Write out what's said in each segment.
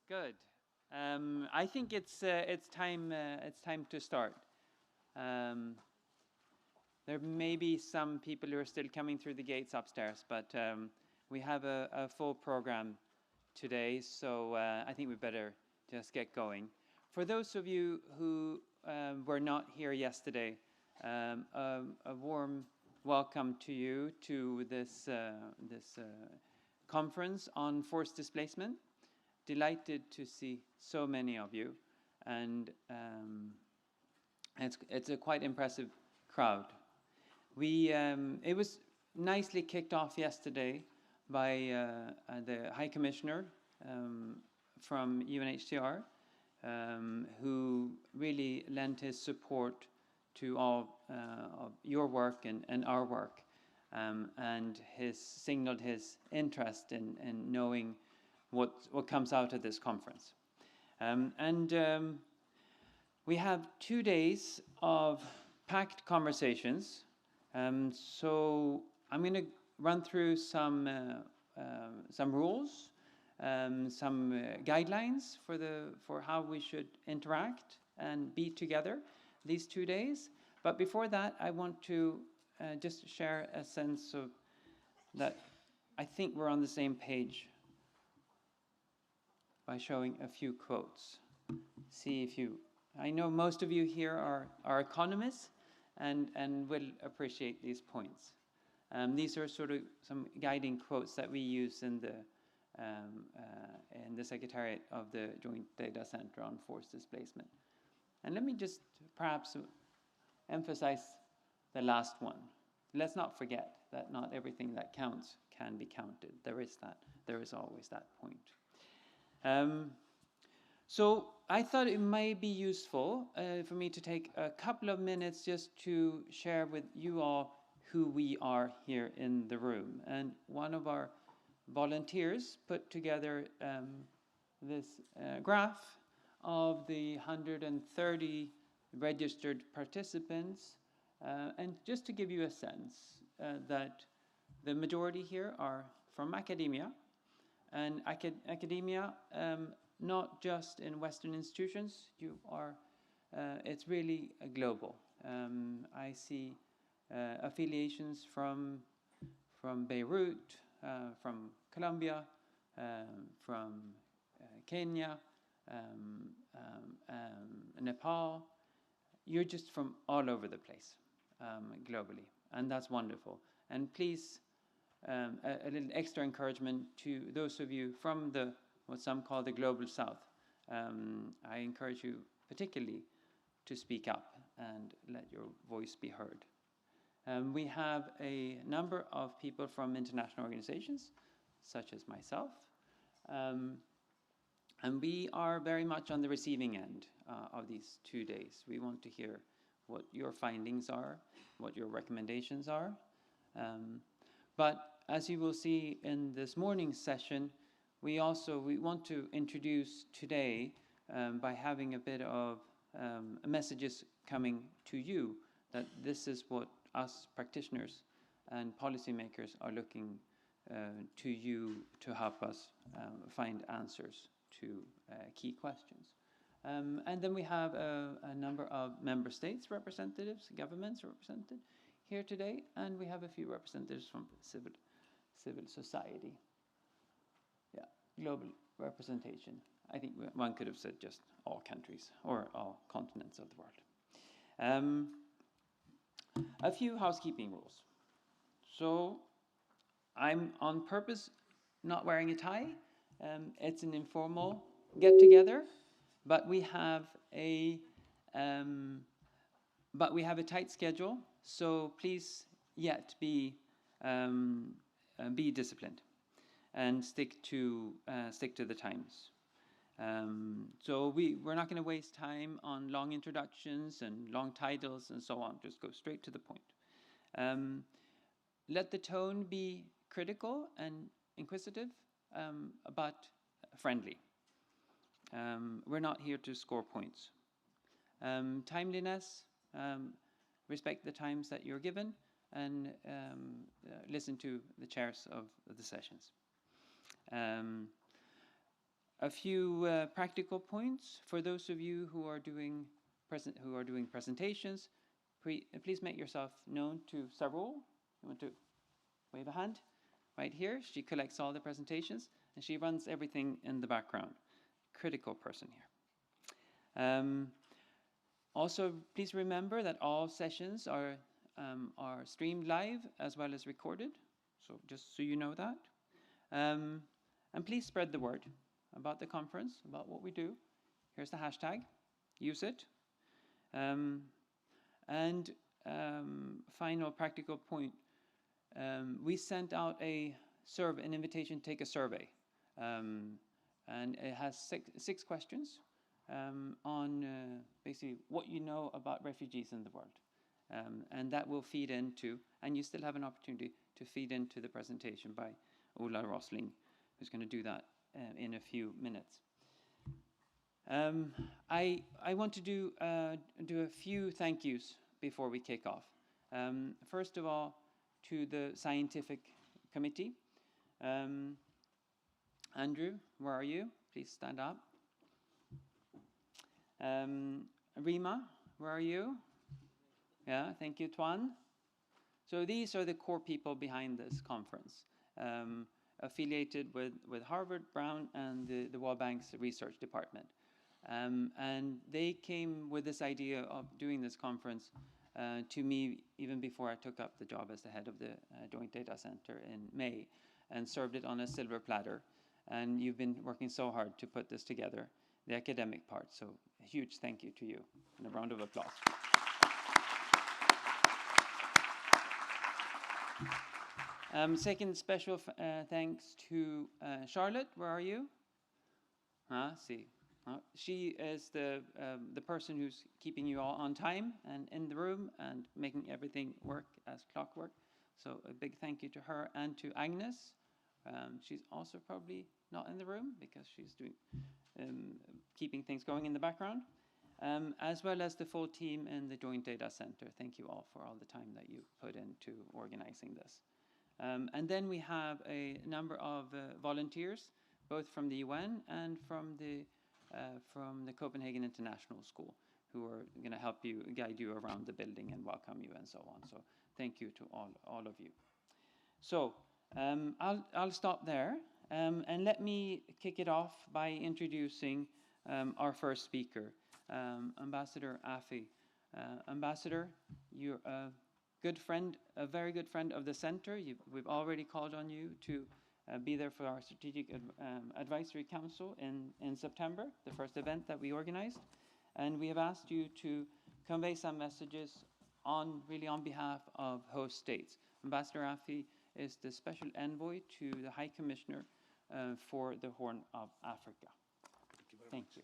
Good. I think it's time to start. There may be some people who are still coming through the gates upstairs, but we have a full program today, so I think we better just get going. For those of you who were not here yesterday, a warm welcome to you to this conference on forced displacement. Delighted to see so many of you, and it's a quite impressive crowd. It was nicely kicked off yesterday by the High Commissioner from UNHCR, who really lent his support to all of your work and our work, and signaled his interest in knowing what comes out of this conference. We have 2 days of packed conversations. So I'm going to run through some rules, some guidelines for how we should interact and be together these 2 days. But before that, I want to just share a sense of that I think we're on the same page by showing a few quotes. See if you, I know most of you here are economists and will appreciate these points. These are sort of some guiding quotes that we use in the Secretariat of the Joint Data Center on Forced Displacement. And let me just perhaps emphasize the last one. Let's not forget that not everything that counts can be counted. There is always that point. So I thought it might be useful for me to take a couple of minutes just to share with you all who we are here in the room. And one of our volunteers put together this graph of the 130 registered participants. And just to give you a sense that the majority here are from academia. And academia, not just in Western institutions, it's really global. I see affiliations from Beirut, from Colombia, from Kenya, Nepal. You're just from all over the place, globally, and that's wonderful. And please, a little extra encouragement to those of you from what some call the Global South. I encourage you particularly to speak up and let your voice be heard. We have a number of people from international organizations, such as myself, and we are very much on the receiving end of these 2 days. We want to hear what your findings are, what your recommendations are. But as you will see in this morning's session, we want to introduce today by having a bit of messages coming to you, that this is what us practitioners and policymakers are looking to you to help us find answers to key questions. And then we have a number of member states representatives, governments represented here today, and we have a few representatives from civil society. Yeah, global representation. I think one could have said just all countries or all continents of the world. A few housekeeping rules. So I'm on purpose not wearing a tie. It's an informal get-together, but we have a tight schedule. So please be disciplined and stick to the times. So we're not going to waste time on long introductions and long titles and so on. Just go straight to the point. Let the tone be critical and inquisitive, but friendly. We're not here to score points. Timeliness, respect the times that you're given, and listen to the chairs of the sessions. A few practical points for those of you who are doing presentations. Please make yourself known to Sarul. You want to wave a hand? Right here. She collects all the presentations and she runs everything in the background. Critical person here. Also, please remember that all sessions are streamed live as well as recorded. So just so you know that. And please spread the word about the conference, about what we do. Here's the hashtag. Use it. Final practical point. We sent out an invitation to take a survey. And it has six questions on basically what you know about refugees in the world. And that will feed into, and you still have an opportunity to feed into the presentation by Ola Rosling, who's going to do that in a few minutes. I want to do a few thank yous before we kick off. First of all, to the scientific committee. Andrew, where are you? Please stand up. Rima, where are you? Yeah, thank you, Tuan. So these are the core people behind this conference, affiliated with Harvard, Brown, and the World Bank's research department. And they came with this idea of doing this conference to me even before I took up the job as the head of the Joint Data Center in May, and served it on a silver platter. And you've been working so hard to put this together, the academic part. So a huge thank you to you, and a round of applause. Second special thanks to Charlotte. Where are you? See. She is the person who's keeping you all on time and in the room and making everything work as clockwork. So a big thank you to her and to Agnes. She's also probably not in the room because she's doing keeping things going in the background, as well as the full team in the Joint Data Center. Thank you all for all the time that you put into organizing this. And then we have a number of volunteers, both from the UN and from the Copenhagen International School, who are going to help you, guide you around the building and welcome you and so on. So thank you to all of you. So I'll stop there, and let me kick it off by introducing our first speaker, Ambassador Affey. Ambassador, you're a good friend, a very good friend of the center. We've already called on you to be there for our Strategic Advisory Council in September, the first event that we organized. And we have asked you to convey some messages on behalf of host states. Ambassador Affey is the special envoy to the High Commissioner for the Horn of Africa. Thank you.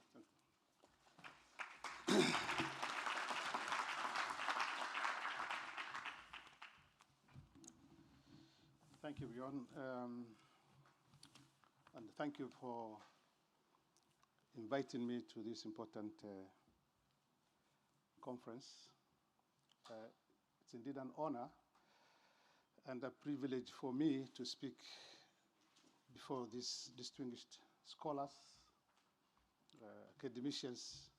Thank you, Björn. And thank you for inviting me to this important conference. It's indeed an honor and a privilege for me to speak before these distinguished scholars, academicians,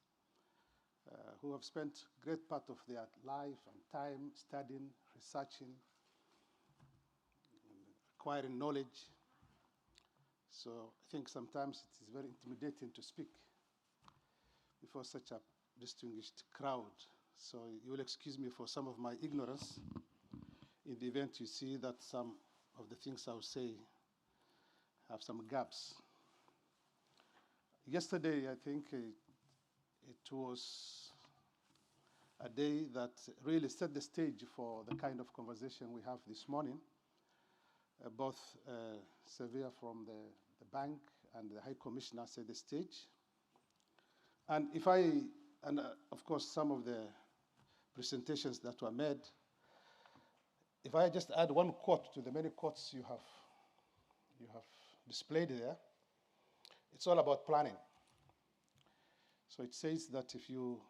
who have spent great part of their life and time studying, researching, acquiring knowledge. So I think sometimes it is very intimidating to speak before such a distinguished crowd. So you will excuse me for some of my ignorance in the event you see that some of the things I will say have some gaps. Yesterday, I think it was a day that really set the stage for the kind of conversation we have this morning. Both Xavier from the bank and the High Commissioner set the stage. And of course, some of the presentations that were made, if I just add one quote to the many quotes you have displayed there, it's all about planning. So it says that if you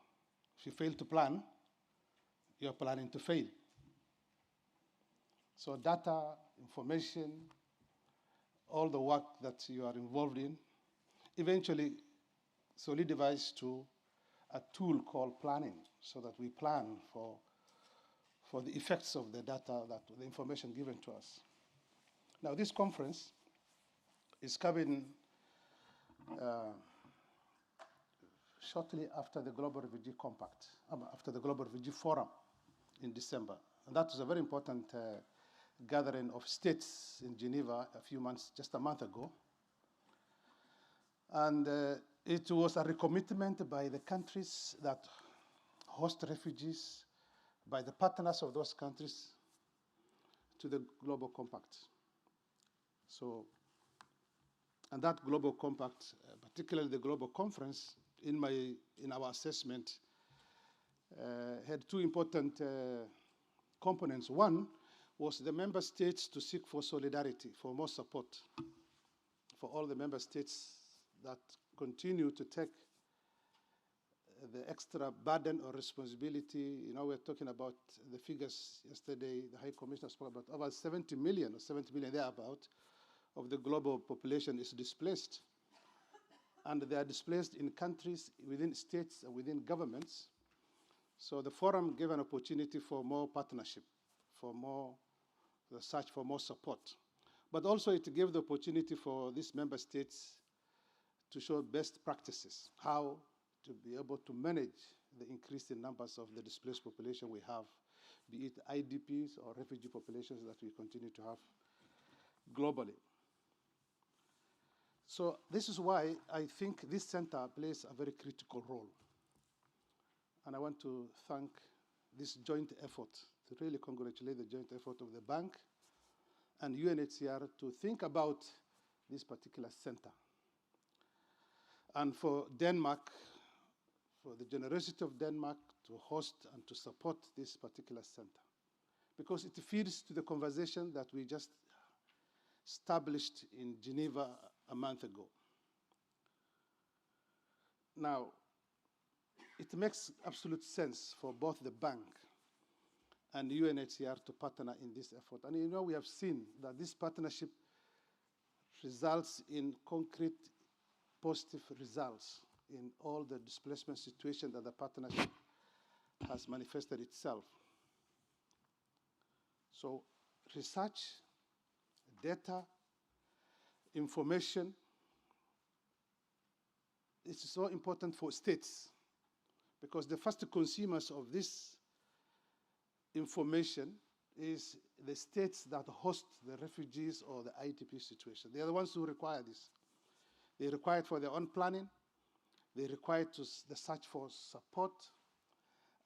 fail to plan, you're planning to fail. So data, information, all the work that you are involved in eventually solidifies to a tool called planning, so that we plan for the effects of the data, the information given to us. Now, this conference is coming shortly after the Global Refugee Compact, after the Global Refugee Forum in December. And that was a very important gathering of states in Geneva just a month ago. And it was a recommitment by the countries that host refugees, by the partners of those countries, to the Global Compact. So, and that Global Compact, particularly the Global Conference, in our assessment, had two important components. One was the member states to seek for solidarity, for more support, for all the member states that continue to take the extra burden or responsibility. You know, we're talking about the figures yesterday, the High Commissioner spoke about over 70 million, or 70 million thereabout, of the global population is displaced. And they are displaced in countries, within states, and within governments. So the forum gave an opportunity for more partnership, for more the search for more support. But also it gave the opportunity for these member states to show best practices, how to be able to manage the increase in numbers of the displaced population we have, be it IDPs or refugee populations that we continue to have globally. So this is why I think this center plays a very critical role. And I want to thank this joint effort, to really congratulate the joint effort of the bank and UNHCR to think about this particular center. And for Denmark, for the generosity of Denmark to host and to support this particular center, because it feeds to the conversation that we just established in Geneva a month ago. Now, it makes absolute sense for both the bank and UNHCR to partner in this effort. And you know, we have seen that this partnership results in concrete positive results in all the displacement situations that the partnership has manifested itself. So research, data, information, it's so important for states, because the first consumers of this information is the states that host the refugees or the IDP situation. They are the ones who require this. They require it for their own planning. They require it to the search for support.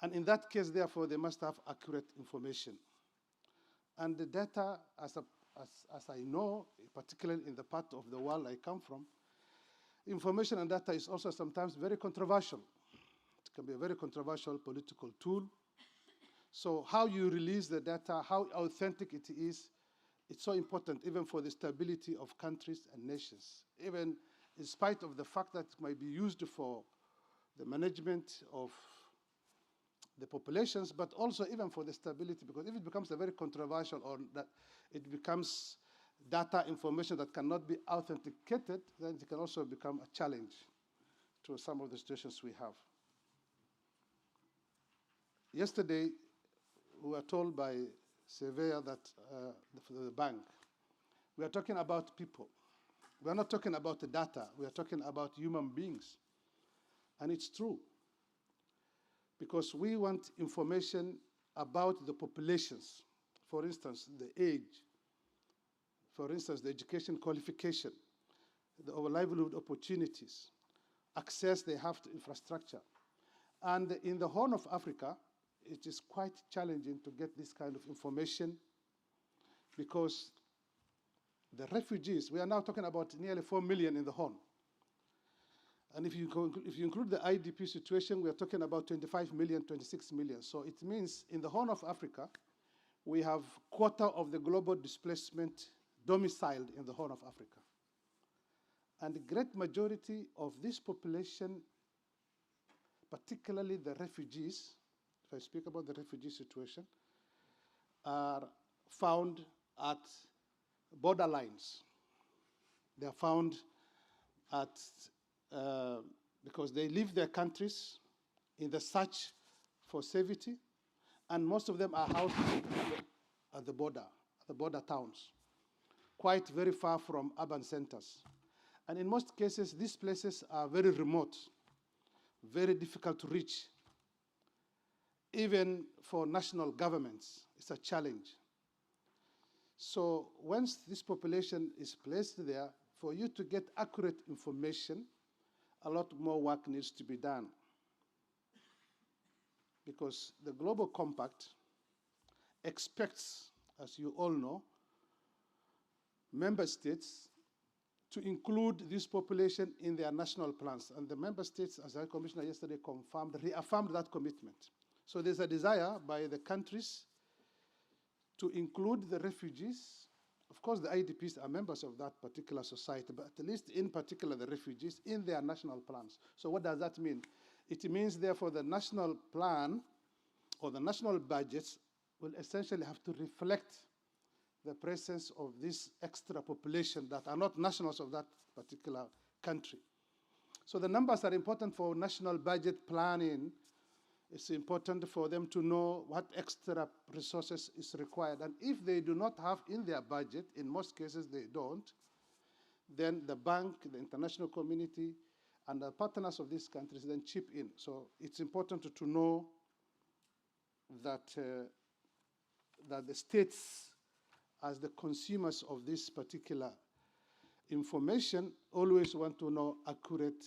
And in that case, therefore, they must have accurate information. And the data, as I know, particularly in the part of the world I come from, information and data is also sometimes very controversial. It can be a very controversial political tool. So how you release the data, how authentic it is, it's so important even for the stability of countries and nations, even in spite of the fact that it might be used for the management of the populations, but also even for the stability, because if it becomes a very controversial or that it becomes data information that cannot be authenticated, then it can also become a challenge to some of the situations we have. Yesterday, we were told by Xavier that the bank, we are talking about people. We are not talking about the data. We are talking about human beings. And it's true, because we want information about the populations. For instance, the age. For instance, the education qualification, the livelihood opportunities, access they have to infrastructure. And in the Horn of Africa, it is quite challenging to get this kind of information, because the refugees, we are now talking about nearly 4 million in the Horn. And if you include the IDP situation, we are talking about 25 million, 26 million. So it means in the Horn of Africa, we have quarter of the global displacement domiciled in the Horn of Africa. And the great majority of this population, particularly the refugees, if I speak about the refugee situation, are found at borderlines. They are found at because they leave their countries in the search for safety, and most of them are housed at the border towns, quite very far from urban centers. And in most cases, these places are very remote, very difficult to reach. Even for national governments, it's a challenge. So once this population is placed there, for you to get accurate information, a lot more work needs to be done. Because the Global Compact expects, as you all know, member states to include this population in their national plans. And the member states, as our commissioner yesterday reaffirmed that commitment. So there's a desire by the countries to include the refugees. Of course, the IDPs are members of that particular society, but at least in particular the refugees in their national plans. So what does that mean? It means, therefore, the national plan or the national budgets will essentially have to reflect the presence of this extra population that are not nationals of that particular country. So the numbers are important for national budget planning. It's important for them to know what extra resources is required. And if they do not have in their budget, in most cases they don't, then the bank, the international community, and the partners of these countries then chip in. So it's important to know that, that the states, as the consumers of this particular information, always want to know accurate,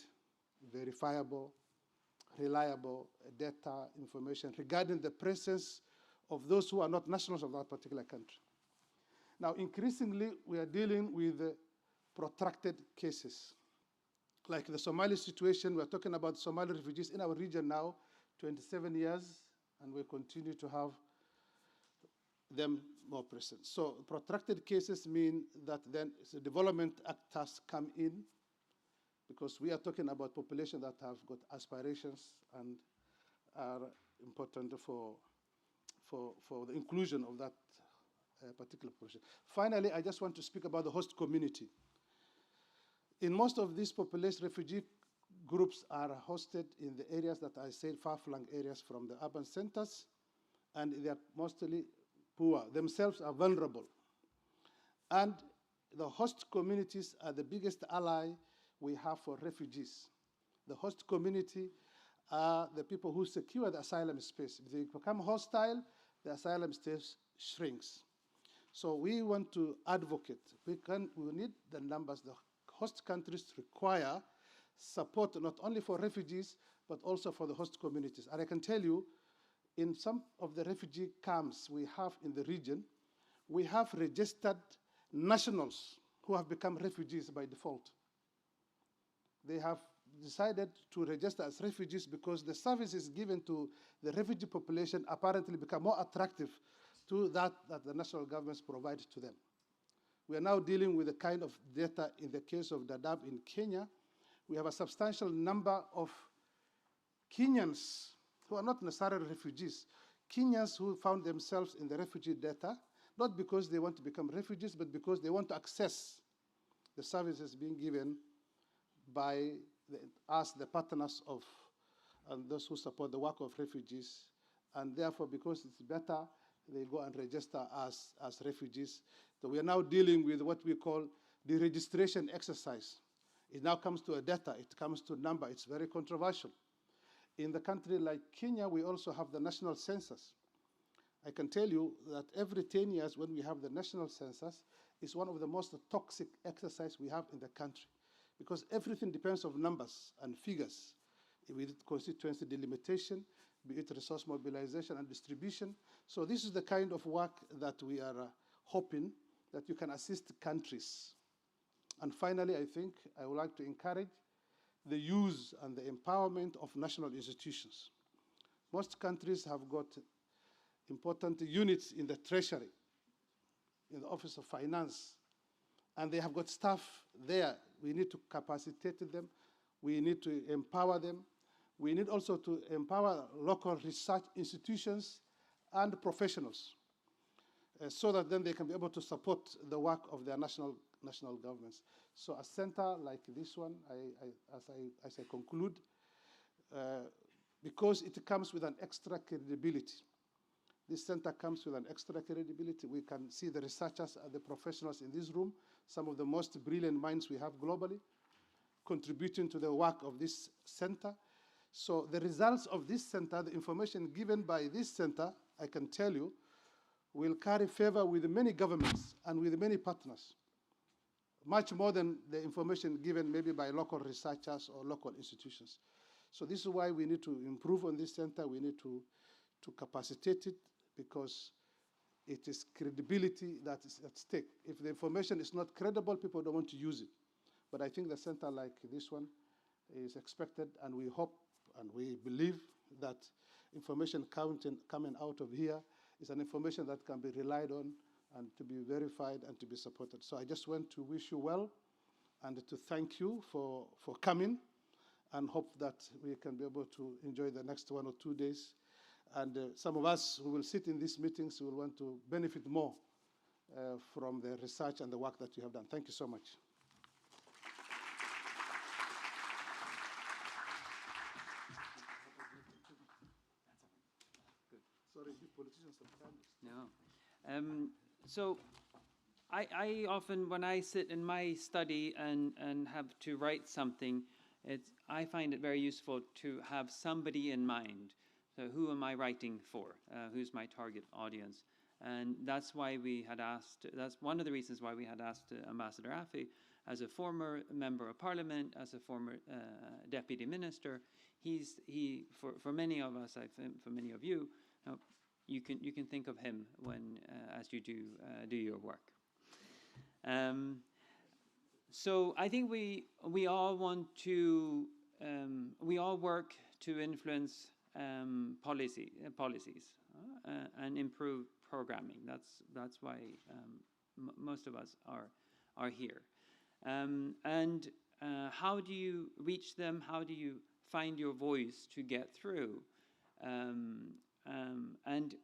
verifiable, reliable data information regarding the presence of those who are not nationals of that particular country. Now, increasingly, we are dealing with protracted cases. Like the Somali situation, we're talking about Somali refugees in our region now, 27 years, and we continue to have them more present. So protracted cases mean that then the development actors come in, because we are talking about population that have got aspirations and are important for the inclusion of that particular population. Finally, I just want to speak about the host community. In most of these population, refugee groups are hosted in the areas that I said, far-flung areas from the urban centers, and they are mostly poor, themselves are vulnerable. And the host communities are the biggest ally we have for refugees. The host community are the people who secure the asylum space. If they become hostile, the asylum space shrinks. So we want to advocate. We need the numbers. The host countries require support not only for refugees, but also for the host communities. And I can tell you, in some of the refugee camps we have in the region, we have registered nationals who have become refugees by default. They have decided to register as refugees because the services given to the refugee population apparently become more attractive to that the national governments provide to them. We are now dealing with the kind of data in the case of Dadaab in Kenya. We have a substantial number of Kenyans who are not necessarily refugees, Kenyans who found themselves in the refugee data, not because they want to become refugees, but because they want to access the services being given by us, the partners of, and those who support the work of refugees. And therefore, because it's better, they go and register as refugees. So we are now dealing with what we call the registration exercise. It now comes to a data, it comes to a number, it's very controversial. In the country like Kenya, we also have the national census. I can tell you that every 10 years when we have the national census, it's one of the most toxic exercises we have in the country, because everything depends on numbers and figures, be it constituency delimitation, be it resource mobilization and distribution. So this is the kind of work that we are hoping that you can assist countries. And finally, I think I would like to encourage the use and the empowerment of national institutions. Most countries have got important units in the treasury, in the Office of Finance, and they have got staff there. We need to capacitate them. We need to empower them. We need also to empower local research institutions and professionals so that then they can be able to support the work of their national national governments. So a center like this one, as I conclude, because it comes with an extra credibility. This center comes with an extra credibility. We can see the researchers and the professionals in this room, some of the most brilliant minds we have globally, contributing to the work of this center. So the results of this center, the information given by this center, I can tell you, will carry favor with many governments and with many partners, much more than the information given maybe by local researchers or local institutions. So this is why we need to improve on this center. We need to capacitate it, because it is credibility that is at stake. If the information is not credible, people don't want to use it. But I think the center like this one is expected, and we hope and we believe that information coming out of here is an information that can be relied on and to be verified and to be supported. So I just want to wish you well and to thank you for coming, and hope that we can be able to enjoy the next 1 or 2 days. And some of us who will sit in these meetings will want to benefit more from the research and the work that you have done. Thank you so much. Sorry, you politicians have No. So I often, when I sit in my study and have to write something, I find it very useful to have somebody in mind. So who am I writing for? Who's my target audience? And that's why we had asked, that's one of the reasons why we had asked Ambassador Affey, as a former member of parliament, as a former deputy minister. For many of us, for many of you, you can think of him when as you do your work. So I think we all want to we all work to influence policies and improve programming. That's why most of us are here. And how do you reach them? How do you find your voice to get through? And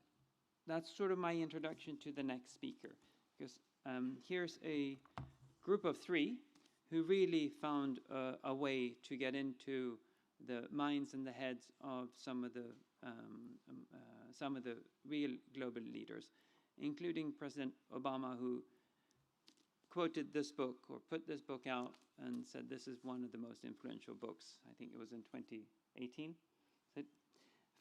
that's sort of my introduction to the next speaker, because here's a group of 3 who really found a way to get into the minds and the heads of some of the real global leaders, including President Obama, who quoted this book or put this book out and said this is one of the most influential books. I think it was in 2018.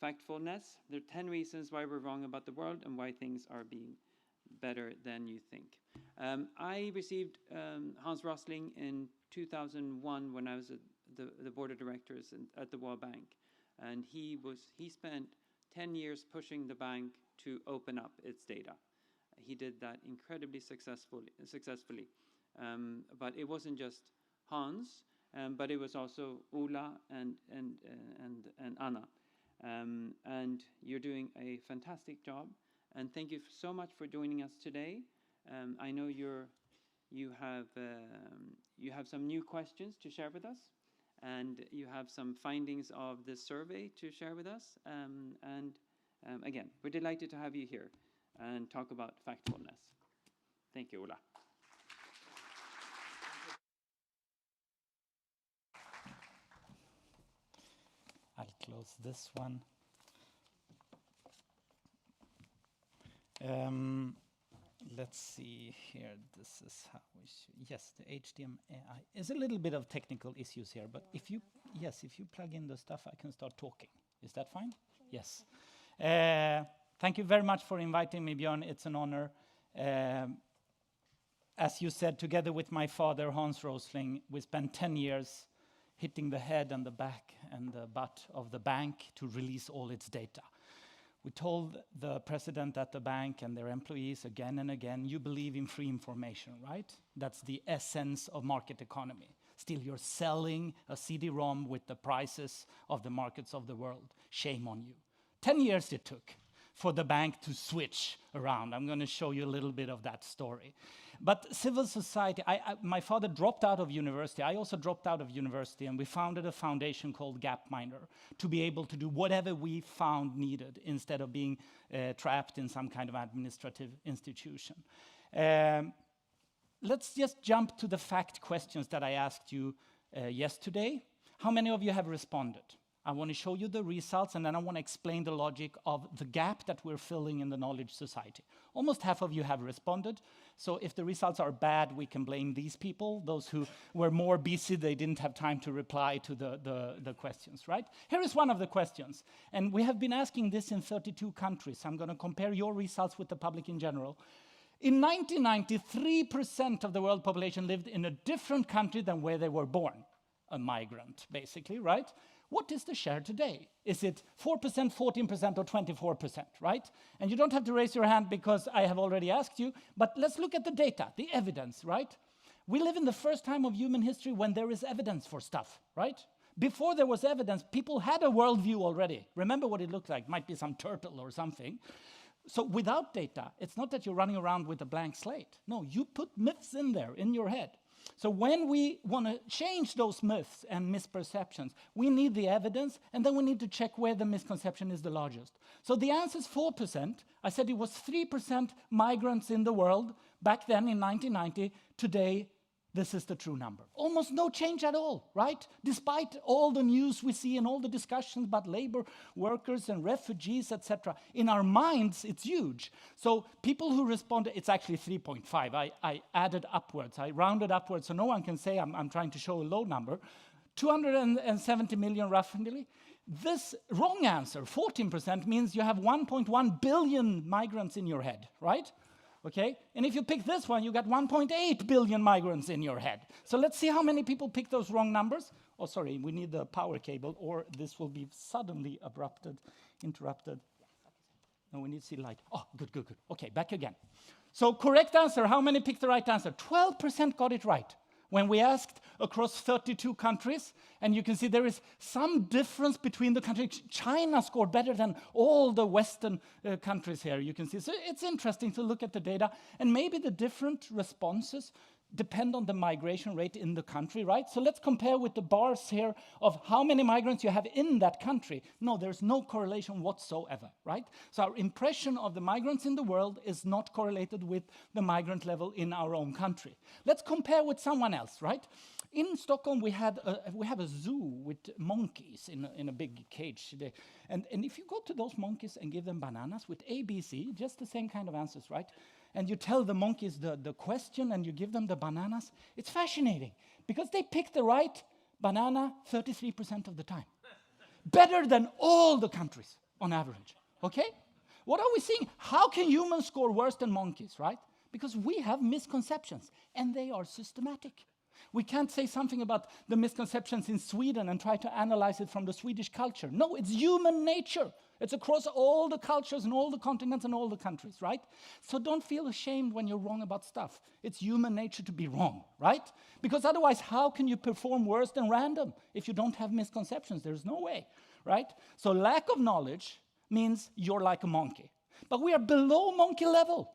Factfulness. There are 10 reasons why we're wrong about the world and why things are being better than you think. I received Hans Rosling in 2001 when I was at the board of directors at the World Bank, and he spent 10 years pushing the bank to open up its data. He did that incredibly successfully. But it wasn't just Hans, but it was also Ola and Anna. And you're doing a fantastic job. And thank you so much for joining us today. I know you have some new questions to share with us, and you have some findings of the survey to share with us. Again, we're delighted to have you here and talk about factfulness. Thank you, Ola. I'll close this one. Let's see here. This is how we should. Yes, the HDMI is a little bit of technical issues here, but if you plug in the stuff, I can start talking. Is that fine? Yes. Thank you very much for inviting me, Björn. It's an honor. As you said, together with my father, Hans Rosling, we spent 10 years hitting the head and the back and the butt of the bank to release all its data. We told the president at the bank and their employees again and again, you believe in free information, right? That's the essence of market economy. Still, you're selling a CD-ROM with the prices of the markets of the world. Shame on you. 10 years it took for the bank to switch around. I'm going to show you a little bit of that story. But civil society, my father dropped out of university. I also dropped out of university, and we founded a foundation called Gapminder to be able to do whatever we found needed instead of being trapped in some kind of administrative institution. let's just jump to the fact questions that I asked you yesterday. How many of you have responded? I want to show you the results, and then I want to explain the logic of the gap that we're filling in the knowledge society. Almost half of you have responded. So if the results are bad, we can blame these people, those who were more busy, they didn't have time to reply to the questions, right? Here is one of the questions. And we have been asking this in 32 countries. I'm going to compare your results with the public in general. In 1990, 3% of the world population lived in a different country than where they were born. A migrant, basically, right? What is the share today? Is it 4%, 14%, or 24%, right? And you don't have to raise your hand because I have already asked you, but let's look at the data, the evidence, right? We live in the first time of human history when there is evidence for stuff, right? Before there was evidence, people had a worldview already. Remember what it looked like, might be some turtle or something. So without data, it's not that you're running around with a blank slate. No, you put myths in there, in your head. So when we want to change those myths and misperceptions, we need the evidence, and then we need to check where the misconception is the largest. So the answer is 4%. I said it was 3% migrants in the world back then in 1990. Today, this is the true number. Almost no change at all, right? Despite all the news we see and all the discussions about labor workers and refugees, etc. In our minds, it's huge. So people who responded, it's actually 3.5. I added upwards. I rounded upwards, so no one can say I'm trying to show a low number. 270 million roughly. This wrong answer, 14%, means you have 1.1 billion migrants in your head, right? Okay, and if you pick this one, you got 1.8 billion migrants in your head. So let's see how many people pick those wrong numbers. Oh, sorry, we need the power cable, or this will be suddenly interrupted. No, we need to see light. Oh, good. Okay, back again. So correct answer, how many picked the right answer? 12% got it right. When we asked across 32 countries, and you can see there is some difference between the countries. China scored better than all the Western countries here, you can see. So it's interesting to look at the data, and maybe the different responses depend on the migration rate in the country, right? So let's compare with the bars here of how many migrants you have in that country. No, there's no correlation whatsoever, right? So our impression of the migrants in the world is not correlated with the migrant level in our own country. Let's compare with someone else, right? In Stockholm, we have a zoo with monkeys in a big cage. And if you go to those monkeys and give them bananas with A, B, C, just the same kind of answers, right? And you tell the monkeys the question and you give them the bananas, it's fascinating because they pick the right banana 33% of the time. Better than all the countries on average, okay? What are we seeing? How can humans score worse than monkeys, right? Because we have misconceptions and they are systematic. We can't say something about the misconceptions in Sweden and try to analyze it from the Swedish culture. No, it's human nature. It's across all the cultures and all the continents and all the countries, right? So don't feel ashamed when you're wrong about stuff. It's human nature to be wrong, right? Because otherwise, how can you perform worse than random if you don't have misconceptions? There's no way, right? So lack of knowledge means you're like a monkey. But we are below monkey level.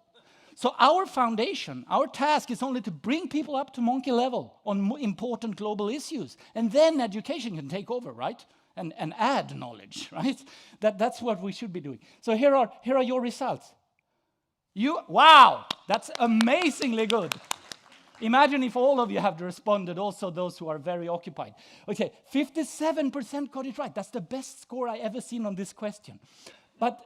So our foundation, our task is only to bring people up to monkey level on important global issues. And then education can take over, right? And add knowledge, right? That's what we should be doing. So here are your results. Wow, that's amazingly good. Imagine if all of you have responded, also those who are very occupied. Okay, 57% got it right. That's the best score I ever seen on this question. But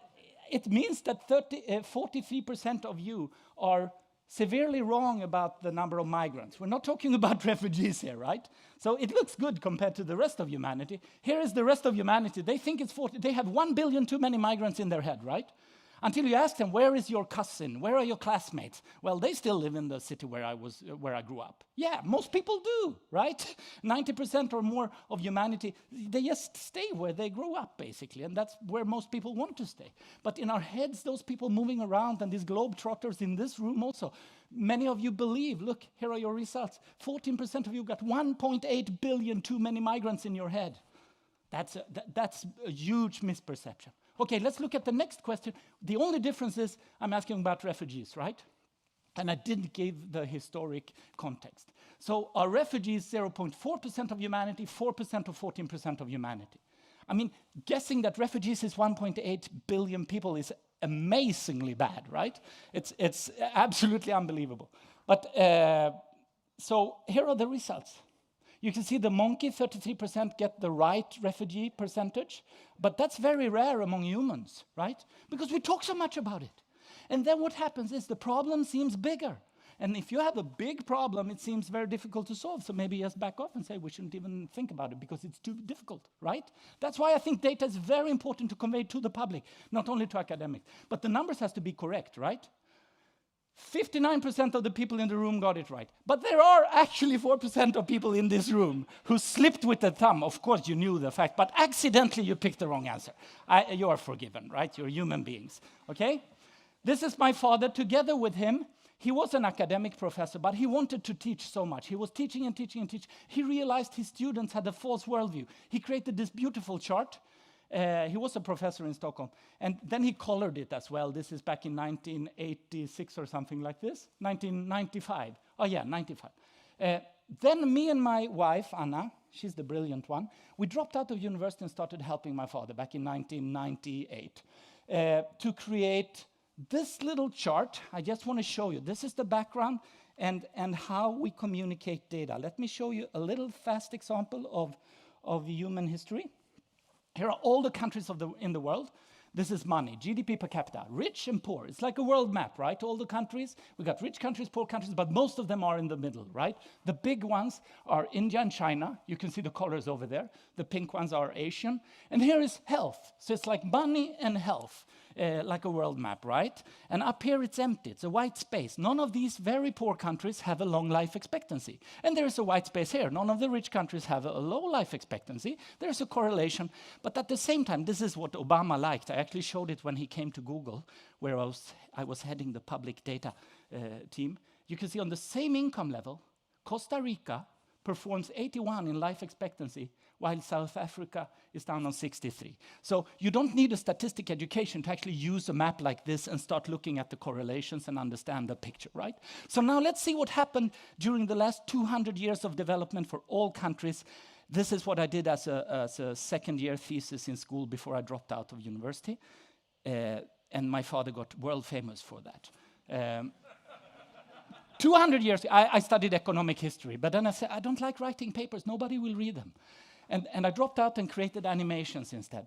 it means that 43% of you are severely wrong about the number of migrants. We're not talking about refugees here, right? So it looks good compared to the rest of humanity. Here is the rest of humanity. They think it's 40. They have 1 billion too many migrants in their head, right? Until you ask them, where is your cousin? Where are your classmates? Well, they still live in the city where I grew up. Yeah, most people do, right? 90% or more of humanity, they just stay where they grew up, basically, and that's where most people want to stay. But in our heads, those people moving around, and these globetrotters in this room also, many of you believe, look, here are your results. 14% of you got 1.8 billion too many migrants in your head. That's a huge misperception. Okay, let's look at the next question. The only difference is I'm asking about refugees, right? And I didn't give the historic context. So are refugees 0.4% of humanity, 4% or 14% of humanity? I mean, guessing that refugees is 1.8 billion people is amazingly bad, right? It's absolutely unbelievable. But so here are the results. You can see the monkey, 33% get the right refugee percentage, but that's very rare among humans, right? Because we talk so much about it. And then what happens is the problem seems bigger. And if you have a big problem, it seems very difficult to solve. So maybe just back off and say we shouldn't even think about it because it's too difficult, right? That's why I think data is very important to convey to the public, not only to academics. But the numbers has to be correct, right? 59% of the people in the room got it right. But there are actually 4% of people in this room who slipped with the thumb. Of course, you knew the fact, but accidentally you picked the wrong answer. You are forgiven, right? You're human beings, okay? This is my father. Together with him, he was an academic professor, but he wanted to teach so much. He was teaching and teaching and teaching. He realized his students had a false worldview. He created this beautiful chart. He was a professor in Stockholm. And then he colored it as well. This is back in 1986 or something like this. 1995. Oh, yeah, 95. Then me and my wife, Anna, she's the brilliant one, we dropped out of university and started helping my father back in 1998 to create this little chart. I just want to show you. This is the background and how we communicate data. Let me show you a little fast example of human history. Here are all the countries in the world. This is money, GDP per capita, rich and poor. It's like a world map, right? All the countries. We got rich countries, poor countries, but most of them are in the middle, right? The big ones are India and China. You can see the colors over there. The pink ones are Asian. And here is health. So it's like money and health, like a world map, right? And up here it's empty. It's a white space. None of these very poor countries have a long life expectancy. And there is a white space here. None of the rich countries have a low life expectancy. There's a correlation. But at the same time, this is what Obama liked. I actually showed it when he came to Google, where I was heading the public data team. You can see on the same income level, Costa Rica performs 81 in life expectancy, while South Africa is down on 63. So you don't need a statistic education to actually use a map like this and start looking at the correlations and understand the picture, right? So now let's see what happened during the last 200 years of development for all countries. This is what I did as a second-year thesis in school before I dropped out of university. And my father got world famous for that. 200 years, I studied economic history, but then I said, I don't like writing papers, nobody will read them. And I dropped out and created animations instead.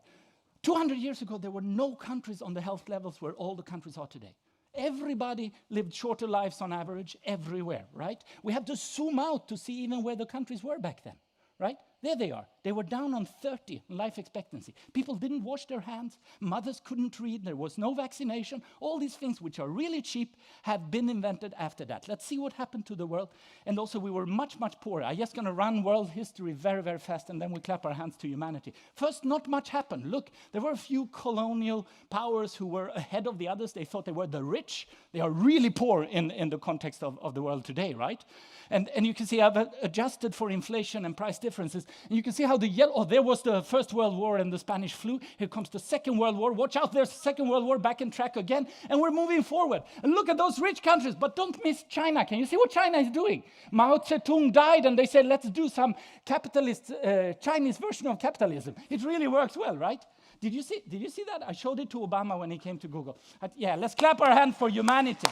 200 years ago, there were no countries on the health levels where all the countries are today. Everybody lived shorter lives on average everywhere, right? We had to zoom out to see even where the countries were back then, right? There they are. They were down on 30 life expectancy. People didn't wash their hands. Mothers couldn't read. There was no vaccination. All these things, which are really cheap, have been invented after that. Let's see what happened to the world. And also, we were much, much poorer. I'm just going to run world history very, very fast, and then we clap our hands to humanity. First, not much happened. Look, there were a few colonial powers who were ahead of the others. They thought they were the rich. They are really poor in the context of the world today, right? And you can see I've adjusted for inflation and price differences. And you can see how the yellow, there was the First World War and the Spanish flu. Here comes the Second World War. Watch out, there's the Second World War, back in track again. And we're moving forward. And look at those rich countries, but don't miss China. Can you see what China is doing? Mao Zedong died, and they said, let's do some capitalist, Chinese version of capitalism. It really works well, right? Did you see that? I showed it to Obama when he came to Google. Yeah, let's clap our hand for humanity.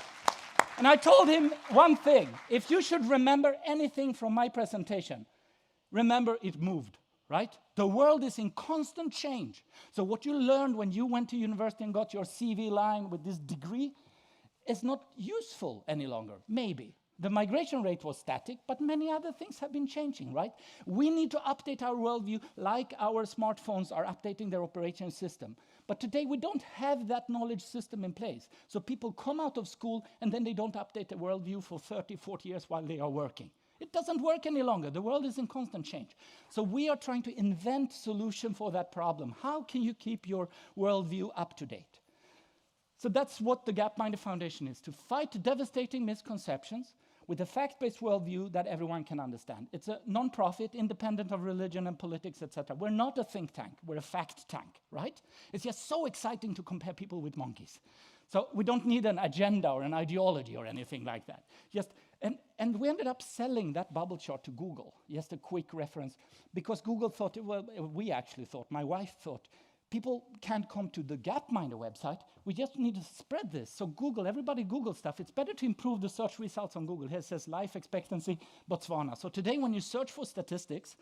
And I told him one thing. If you should remember anything from my presentation, remember it moved, right? The world is in constant change. So what you learned when you went to university and got your CV line with this degree is not useful any longer, maybe. The migration rate was static, but many other things have been changing, right? We need to update our worldview like our smartphones are updating their operating system. But today we don't have that knowledge system in place. So people come out of school and then they don't update their worldview for 30, 40 years while they are working. It doesn't work any longer. The world is in constant change. So we are trying to invent solution for that problem. How can you keep your worldview up to date? So that's what the Gapminder Foundation is, to fight devastating misconceptions with a fact-based worldview that everyone can understand. It's a non-profit, independent of religion and politics, etc. We're not a think tank, we're a fact tank, right? It's just so exciting to compare people with monkeys. So we don't need an agenda or an ideology or anything like that. And we ended up selling that bubble chart to Google, just a quick reference, because Google thought, well, we actually thought, my wife thought, people can't come to the Gapminder website. We just need to spread this. So Google, everybody Google stuff. It's better to improve the search results on Google. Here it says life expectancy, Botswana. So today when you search for statistics,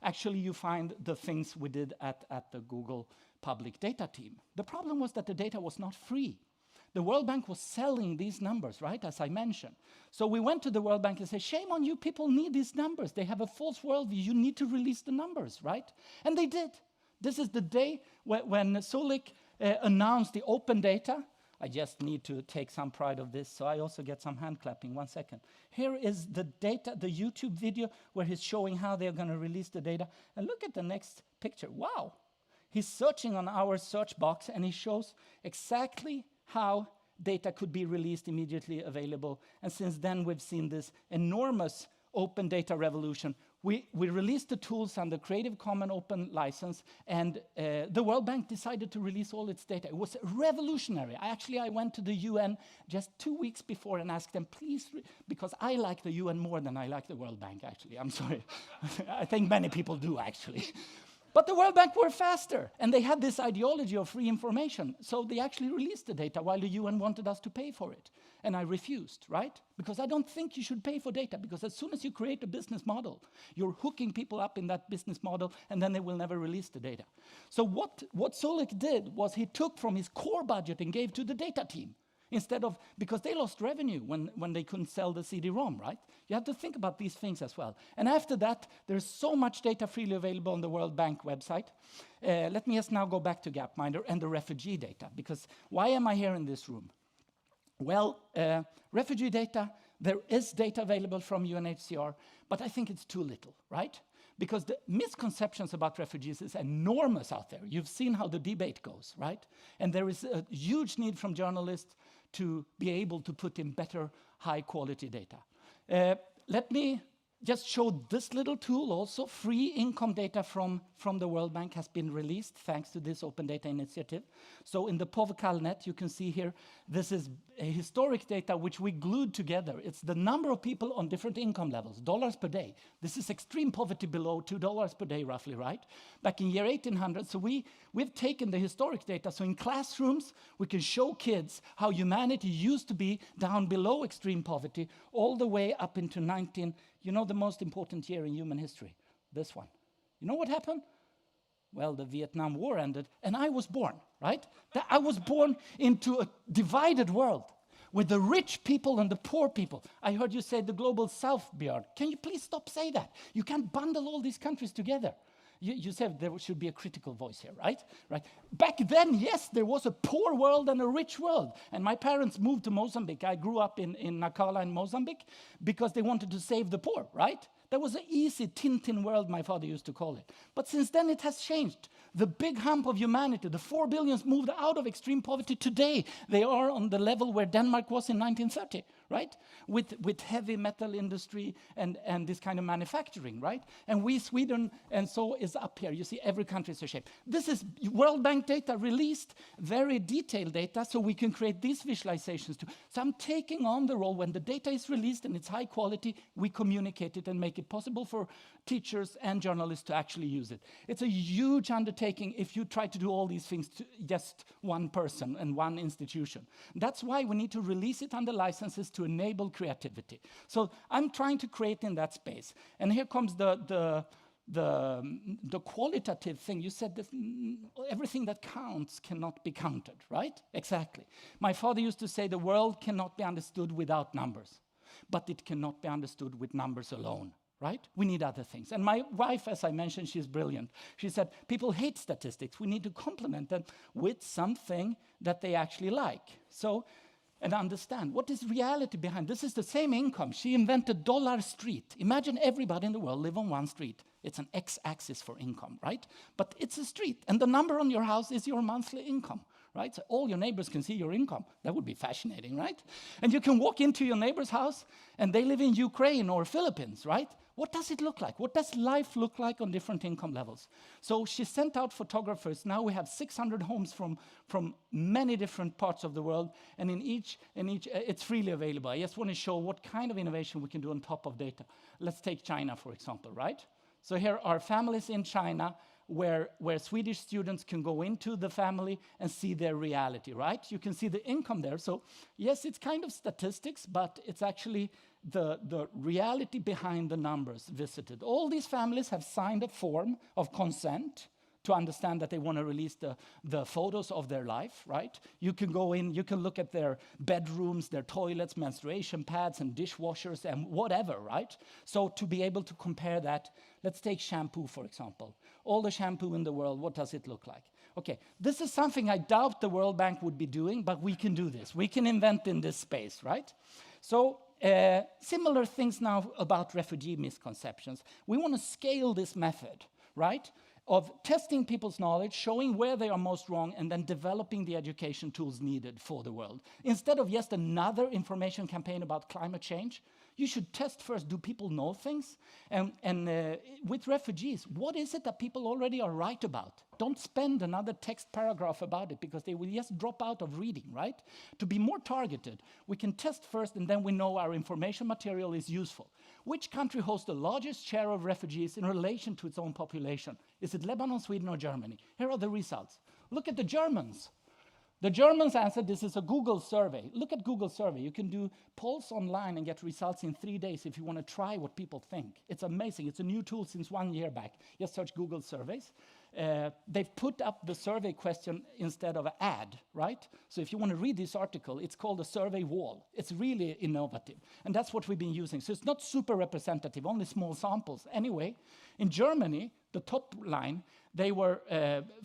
actually you find the things we did at the Google public data team. The problem was that the data was not free. The World Bank was selling these numbers, right, as I mentioned. So we went to the World Bank and said, shame on you, people need these numbers. They have a false worldview. You need to release the numbers, right? And they did. This is the day when Sulik announced the open data. I just need to take some pride of this, so I also get some hand clapping. 1 second. Here is the data, the YouTube video where he's showing how they're going to release the data. And look at the next picture. Wow. He's searching on our search box, and he shows exactly how data could be released immediately available. And since then, we've seen this enormous open data revolution. We released the tools under Creative Commons open license, and the World Bank decided to release all its data. It was revolutionary. I went to the UN just 2 weeks before and asked them, please, because I like the UN more than I like the World Bank, actually. I'm sorry. I think many people do, actually. But the World Bank were faster, and they had this ideology of free information. So they actually released the data while the UN wanted us to pay for it. And I refused, right? Because I don't think you should pay for data, because as soon as you create a business model, you're hooking people up in that business model, and then they will never release the data. So what Sulik did was he took from his core budget and gave to the data team. Instead of, because they lost revenue when they couldn't sell the CD-ROM, right? You have to think about these things as well. And after that, there's so much data freely available on the World Bank website. Let me just now go back to Gapminder and the refugee data, because why am I here in this room? Well, refugee data, there is data available from UNHCR, but I think it's too little, right? Because the misconceptions about refugees is enormous out there. You've seen how the debate goes, right? And there is a huge need from journalists to be able to put in better, high-quality data. Let me just show this little tool also. Free income data from the World Bank has been released thanks to this open data initiative. So in the POVCalNet, you can see here, this is a historic data which we glued together. It's the number of people on different income levels, dollars per day. This is extreme poverty below $2 per day, roughly, right? Back in year 1800, so we've taken the historic data. So in classrooms, we can show kids how humanity used to be down below extreme poverty, all the way up into you know the most important year in human history? This one. You know what happened? Well, the Vietnam War ended, and I was born, right? I was born into a divided world with the rich people and the poor people. I heard you say the global south, Björn. Can you please stop saying that? You can't bundle all these countries together. You said there should be a critical voice here, right? Back then, yes, there was a poor world and a rich world. And my parents moved to Mozambique. I grew up in Nacala in Mozambique because they wanted to save the poor, right? That was an easy Tintin world, my father used to call it. But since then, it has changed. The big hump of humanity, the 4 billions moved out of extreme poverty. Today, they are on the level where Denmark was in 1930, right? With heavy metal industry and this kind of manufacturing, right? And we, Sweden, and so is up here. You see, every country is a shape. This is World Bank data released, very detailed data, so we can create these visualizations too. So I'm taking on the role when the data is released and it's high quality, we communicate it and make it possible for teachers and journalists to actually use it. It's a huge undertaking if you try to do all these things to just one person and one institution. That's why we need to release it under licenses to enable creativity. So I'm trying to create in that space. And here comes the qualitative thing. You said that everything that counts cannot be counted, right? Exactly. My father used to say the world cannot be understood without numbers, but it cannot be understood with numbers alone. Right? We need other things. And my wife, as I mentioned, she's brilliant. She said, people hate statistics. We need to complement them with something that they actually like. So, and understand, what is reality behind? This is the same income. She invented Dollar Street. Imagine everybody in the world live on one street. It's an x-axis for income, right? But it's a street. And the number on your house is your monthly income. Right? So all your neighbors can see your income. That would be fascinating, right? And you can walk into your neighbor's house and they live in Ukraine or Philippines, right? What does it look like? What does life look like on different income levels? So she sent out photographers. Now we have 600 homes from many different parts of the world, and in each it's freely available. I just want to show what kind of innovation we can do on top of data. Let's take China, for example, right? So here are families in China where Swedish students can go into the family and see their reality, right? You can see the income there. So yes, it's kind of statistics, but it's actually the reality behind the numbers visited. All these families have signed a form of consent to understand that they want to release the photos of their life, right? You can go in, you can look at their bedrooms, their toilets, menstruation pads, and dishwashers, and whatever, right? So to be able to compare that, let's take shampoo, for example. All the shampoo in the world, what does it look like? Okay, this is something I doubt the World Bank would be doing, but we can do this. We can invent in this space, right? So similar things now about refugee misconceptions. We want to scale this method, right? Of testing people's knowledge, showing where they are most wrong, and then developing the education tools needed for the world. Instead of just another information campaign about climate change, you should test first, do people know things? And with refugees, what is it that people already are right about? Don't spend another text paragraph about it, because they will just drop out of reading, right? To be more targeted, we can test first, and then we know our information material is useful. Which country hosts the largest share of refugees in relation to its own population? Is it Lebanon, Sweden, or Germany? Here are the results. Look at the Germans. The Germans answered, this is a Google survey. Look at Google survey. You can do polls online and get results in 3 days if you want to try what people think. It's amazing. It's a new tool since 1 year back. Just search Google surveys. They've put up the survey question instead of an ad, right? So if you want to read this article, it's called a survey wall. It's really innovative. And that's what we've been using. So it's not super representative, only small samples. Anyway, in Germany, the top line, they were,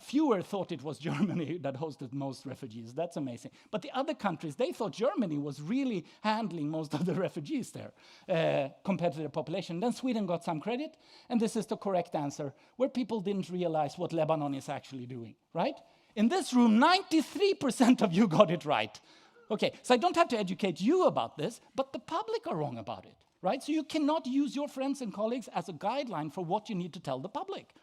fewer thought it was Germany that hosted most refugees. That's amazing. But the other countries, they thought Germany was really handling most of the refugees there compared to their population. Then Sweden got some credit, and this is the correct answer, where people didn't realize what Lebanon is actually doing, right? In this room, 93% of you got it right. Okay, so I don't have to educate you about this, but the public are wrong about it, right? So you cannot use your friends and colleagues as a guideline for what you need to tell the public.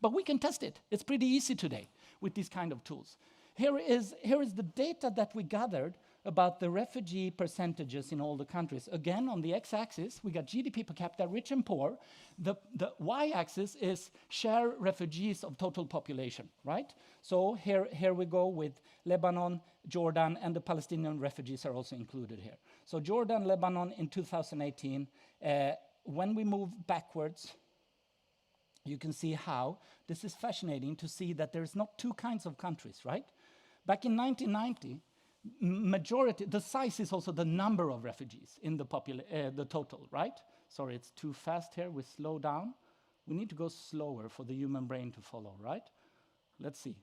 But we can test it. It's pretty easy today with these kind of tools. Here is the data that we gathered about the refugee percentages in all the countries. Again, on the x-axis, we got GDP per capita, rich and poor. The y-axis is share refugees of total population, right? So here we go with Lebanon, Jordan, and the Palestinian refugees are also included here. So Jordan, Lebanon in 2018. When we move backwards, you can see how this is fascinating to see that there's not two kinds of countries, right? Back in 1990, majority, the size is also the number of refugees in the total, right? Sorry, it's too fast here. We slow down. We need to go slower for the human brain to follow, right? Let's see.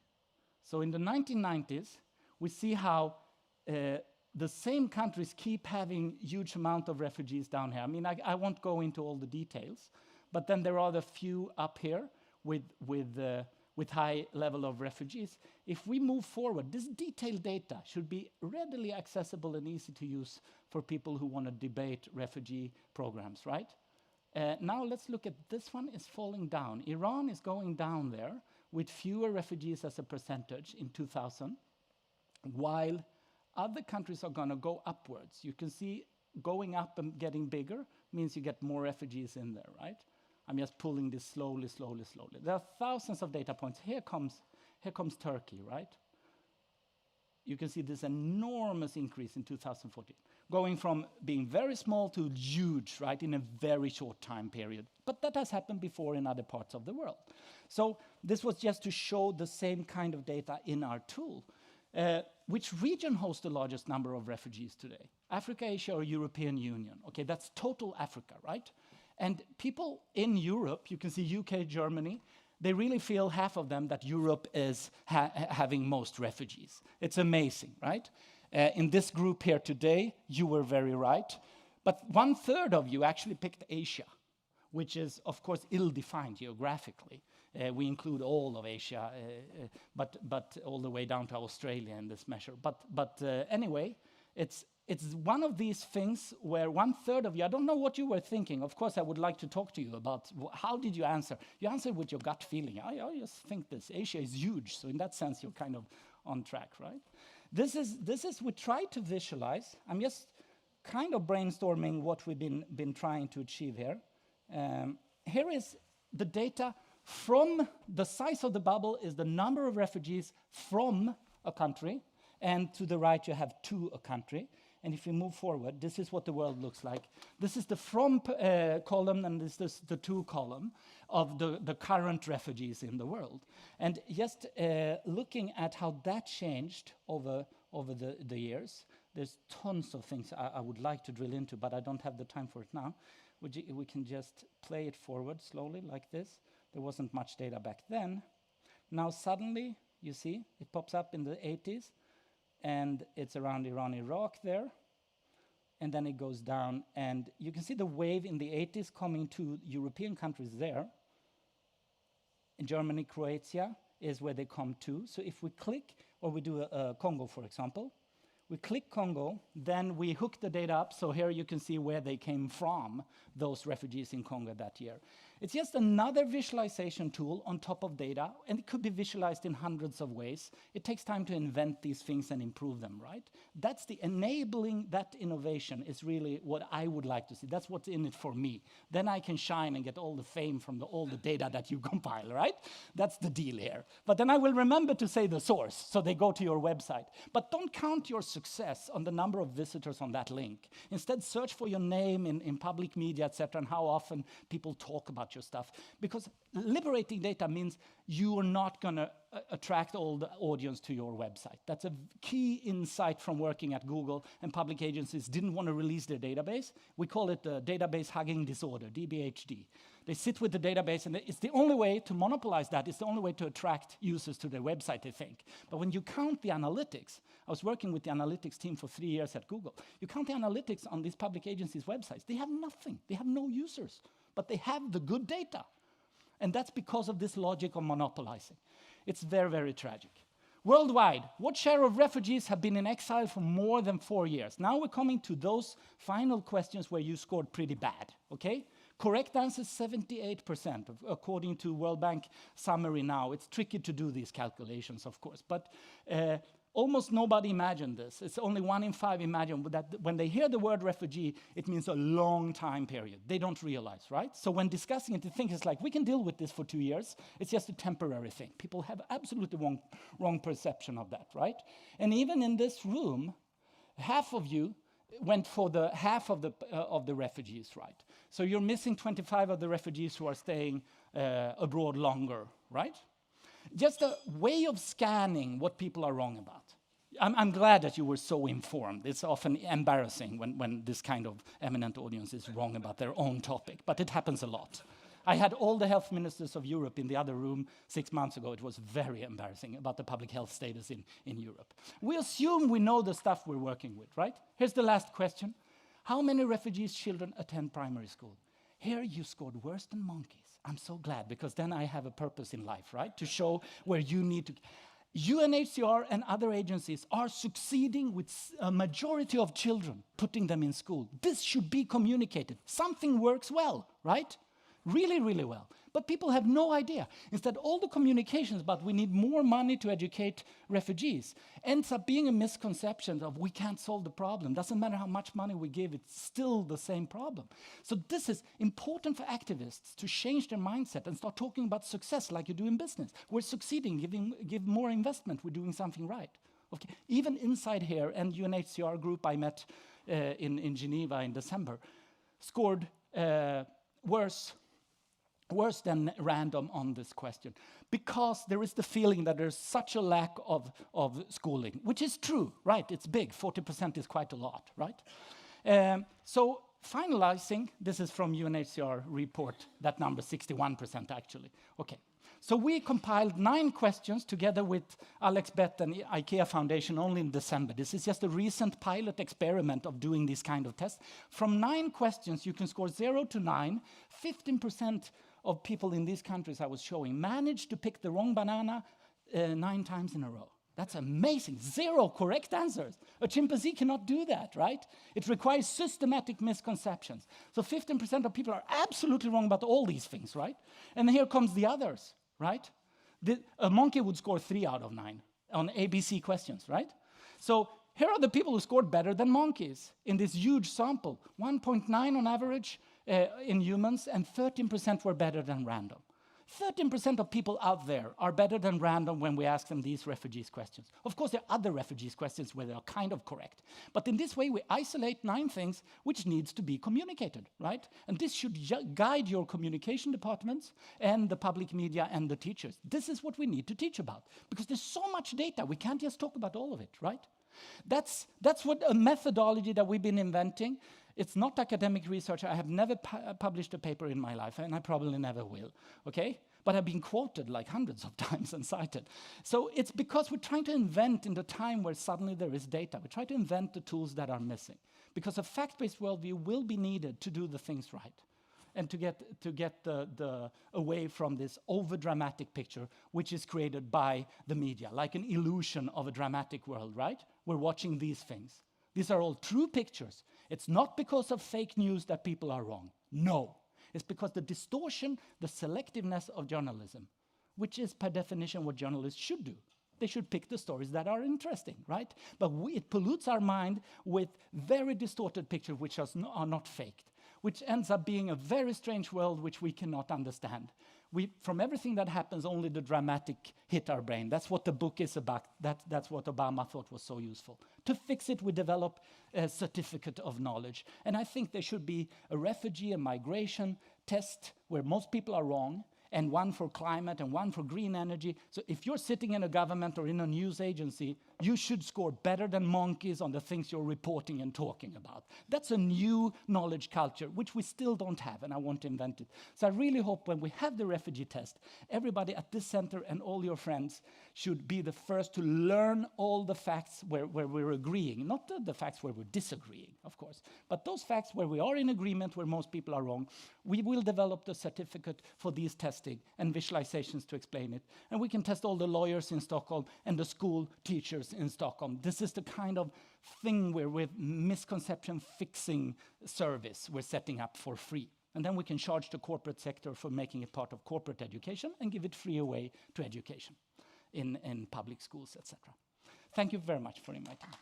So in the 1990s, we see how the same countries keep having huge amount of refugees down here. I mean, I won't go into all the details, but then there are the few up here with high level of refugees. If we move forward, this detailed data should be readily accessible and easy to use for people who want to debate refugee programs, right? Now let's look at this one is falling down. Iran is going down there with fewer refugees as a percentage in 2000, while other countries are going to go upwards. You can see going up and getting bigger means you get more refugees in there, right? I'm just pulling this slowly, slowly, slowly. There are thousands of data points. Here comes Turkey, right? You can see this enormous increase in 2014, going from being very small to huge, right, in a very short time period. But that has happened before in other parts of the world. So this was just to show the same kind of data in our tool. Which region hosts the largest number of refugees today? Africa, Asia, or European Union? Okay, that's total Africa, right? And people in Europe, you can see UK, Germany, they really feel, half of them, that Europe is having most refugees. It's amazing, right? In this group here today, you were very right. But 1/3 of you actually picked Asia, which is, of course, ill-defined geographically. We include all of Asia, but all the way down to Australia in this measure. But anyway, it's one of these things where 1/3 of you, I don't know what you were thinking. Of course, I would like to talk to you about how did you answer? You answered with your gut feeling. I just think this. Asia is huge, so in that sense, you're kind of on track, right? This is we try to visualize. I'm just kind of brainstorming what we've been trying to achieve here. Here is the data from the size of the bubble is the number of refugees from a country, and to the right you have to a country. And if you move forward, this is what the world looks like. This is the from column, and this is the to column of the current refugees in the world. And just looking at how that changed over the years, there's tons of things I would like to drill into, but I don't have the time for it now. We can just play it forward slowly like this. There wasn't much data back then. Now suddenly, you see, it pops up in the 80s, and it's around Iran, Iraq there, and then it goes down, and you can see the wave in the 80s coming to European countries there. In Germany, Croatia is where they come to. So if we click, or we do Congo, for example, we click Congo, then we hook the data up, so here you can see where they came from, those refugees in Congo that year. It's just another visualization tool on top of data, and it could be visualized in hundreds of ways. It takes time to invent these things and improve them, right? That's the enabling that innovation is really what I would like to see. That's what's in it for me. Then I can shine and get all the fame from all the data that you compile, right? That's the deal here. But then I will remember to say the source, so they go to your website. But don't count your success on the number of visitors on that link. Instead, search for your name in public media, etc., and how often people talk about your stuff. Because liberating data means you are not going to attract all the audience to your website. That's a key insight from working at Google, and public agencies didn't want to release their database. We call it the database hugging disorder, DBHD. They sit with the database, and it's the only way to monopolize that. It's the only way to attract users to their website, they think. But when you count the analytics, I was working with the analytics team for 3 years at Google. You count the analytics on these public agencies' websites. They have nothing. They have no users. But they have the good data. And that's because of this logic of monopolizing. It's very, very tragic. Worldwide, what share of refugees have been in exile for more than 4 years? Now we're coming to those final questions where you scored pretty bad, okay? Correct answer, 78%, according to World Bank summary now. It's tricky to do these calculations, of course, but almost nobody imagined this. It's only 1 in 5 imagine that when they hear the word refugee, it means a long time period. They don't realize, right? So when discussing it, they think it's like, we can deal with this for 2 years. It's just a temporary thing. People have absolutely wrong perception of that, right? And even in this room, half of you went for the half of the refugees, right? So you're missing 25 of the refugees who are staying abroad longer, right? Just a way of scanning what people are wrong about. I'm glad that you were so informed. It's often embarrassing when this kind of eminent audience is wrong about their own topic, but it happens a lot. I had all the health ministers of Europe in the other room 6 months ago. It was very embarrassing about the public health status in Europe. We assume we know the stuff we're working with, right? Here's the last question. How many refugees' children attend primary school? Here you scored worse than monkeys. I'm so glad, because then I have a purpose in life, right? To show where you need to. UNHCR and other agencies are succeeding with a majority of children, putting them in school. This should be communicated. Something works well, right? Really, really well. But people have no idea. Instead, all the communications about we need more money to educate refugees ends up being a misconception of we can't solve the problem. Doesn't matter how much money we give, it's still the same problem. So this is important for activists to change their mindset and start talking about success like you do in business. We're succeeding, give more investment, we're doing something right. Okay. Even inside here, and UNHCR group I met in Geneva in December, scored worse than random on this question, because there is the feeling that there's such a lack of schooling, which is true, right? It's big, 40% is quite a lot, right? So finalizing, this is from UNHCR report, that number 61% actually. Okay, so we compiled 9 questions together with Alex Bett and IKEA Foundation only in December. This is just a recent pilot experiment of doing this kind of test. From 9 questions, you can score 0 to 9, 15% of people in these countries I was showing managed to pick the wrong banana 9 times in a row. That's amazing. 0 correct answers. A chimpanzee cannot do that, right? It requires systematic misconceptions. So 15% of people are absolutely wrong about all these things, right? And here comes the others, right? A monkey would score 3 out of 9 on ABC questions, right? So here are the people who scored better than monkeys in this huge sample. 1.9 on average in humans, and 13% were better than random. 13% of people out there are better than random when we ask them these refugees questions. Of course, there are other refugees questions where they are kind of correct. But in this way, we isolate 9 things which needs to be communicated, right? And this should guide your communication departments and the public media and the teachers. This is what we need to teach about, because there's so much data. We can't just talk about all of it, right? That's what a methodology that we've been inventing. It's not academic research. I have never published a paper in my life, and I probably never will, okay? But I've been quoted like hundreds of times and cited. So it's because we're trying to invent in the time where suddenly there is data. We try to invent the tools that are missing, because a fact-based worldview will be needed to do the things right and to get the away from this over-dramatic picture which is created by the media, like an illusion of a dramatic world, right? We're watching these things. These are all true pictures. It's not because of fake news that people are wrong. No. It's because the distortion, the selectiveness of journalism, which is per definition what journalists should do. They should pick the stories that are interesting, right? But it pollutes our mind with very distorted pictures which are not faked, which ends up being a very strange world which we cannot understand. From everything that happens, only the dramatic hit our brain. That's what the book is about. That's what Obama thought was so useful. To fix it, we develop a certificate of knowledge. And I think there should be a refugee and migration test where most people are wrong, and one for climate and one for green energy. So if you're sitting in a government or in a news agency, you should score better than monkeys on the things you're reporting and talking about. That's a new knowledge culture, which we still don't have, and I want to invent it. So I really hope when we have the refugee test, everybody at this center and all your friends should be the first to learn all the facts where we're agreeing, not the facts where we're disagreeing, of course, but those facts where we are in agreement, where most people are wrong. We will develop the certificate for these testing and visualizations to explain it. And we can test all the lawyers in Stockholm and the school teachers in Stockholm. This is the kind of thing where with misconception fixing service we're setting up for free. And then we can charge the corporate sector for making it part of corporate education and give it free away to education in public schools, etc. Thank you very much for inviting me.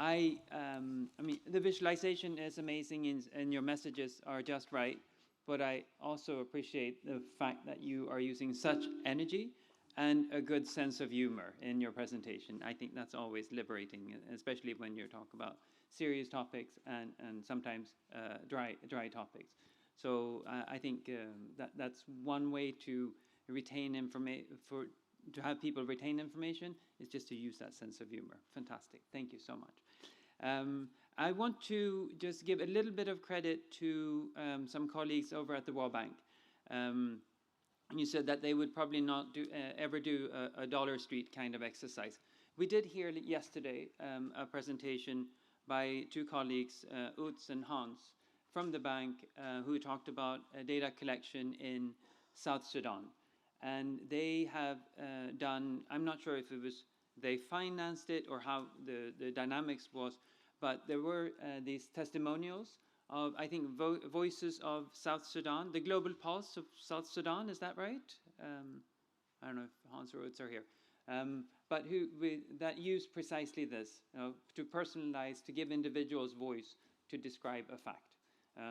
I mean, the visualization is amazing and your messages are just right, but I also appreciate the fact that you are using such energy and a good sense of humor in your presentation. I think that's always liberating, especially when you talk about serious topics and sometimes dry topics. So I think that's one way to retain information, to have people retain information, is just to use that sense of humor. Fantastic. Thank you so much. I want to just give a little bit of credit to some colleagues over at the World Bank. You said that they would probably not ever do a Dollar Street kind of exercise. We did hear yesterday a presentation by two colleagues, Utz and Hans, from the bank, who talked about data collection in South Sudan. And they have done, I'm not sure if it was they financed it or how the dynamics was, but there were these testimonials of, I think, Voices of South Sudan, the Global Pulse of South Sudan, is that right? I don't know if Hans or Utz are here. But that use precisely this, to personalize, to give individuals voice to describe a fact.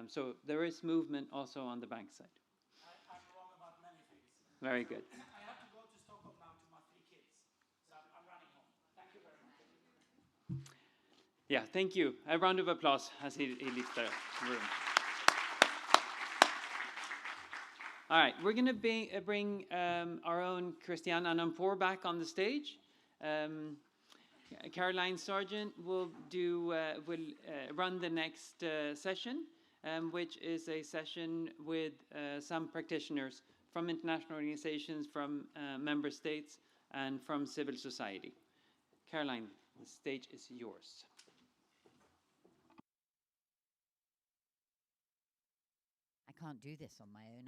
So there is movement also on the bank side. I'm wrong about many things. Very good. I have to go to Stockholm now to my 3 kids, so I'm running home. Thank you very much. Yeah, thank you. A round of applause as he leaves the room. All right, we're going to bring our own Christian Anampour back on the stage. Caroline Sargent will run the next session, which is a session with some practitioners from international organizations, from member states, and from civil society. Caroline, the stage is yours. I can't do this on my own.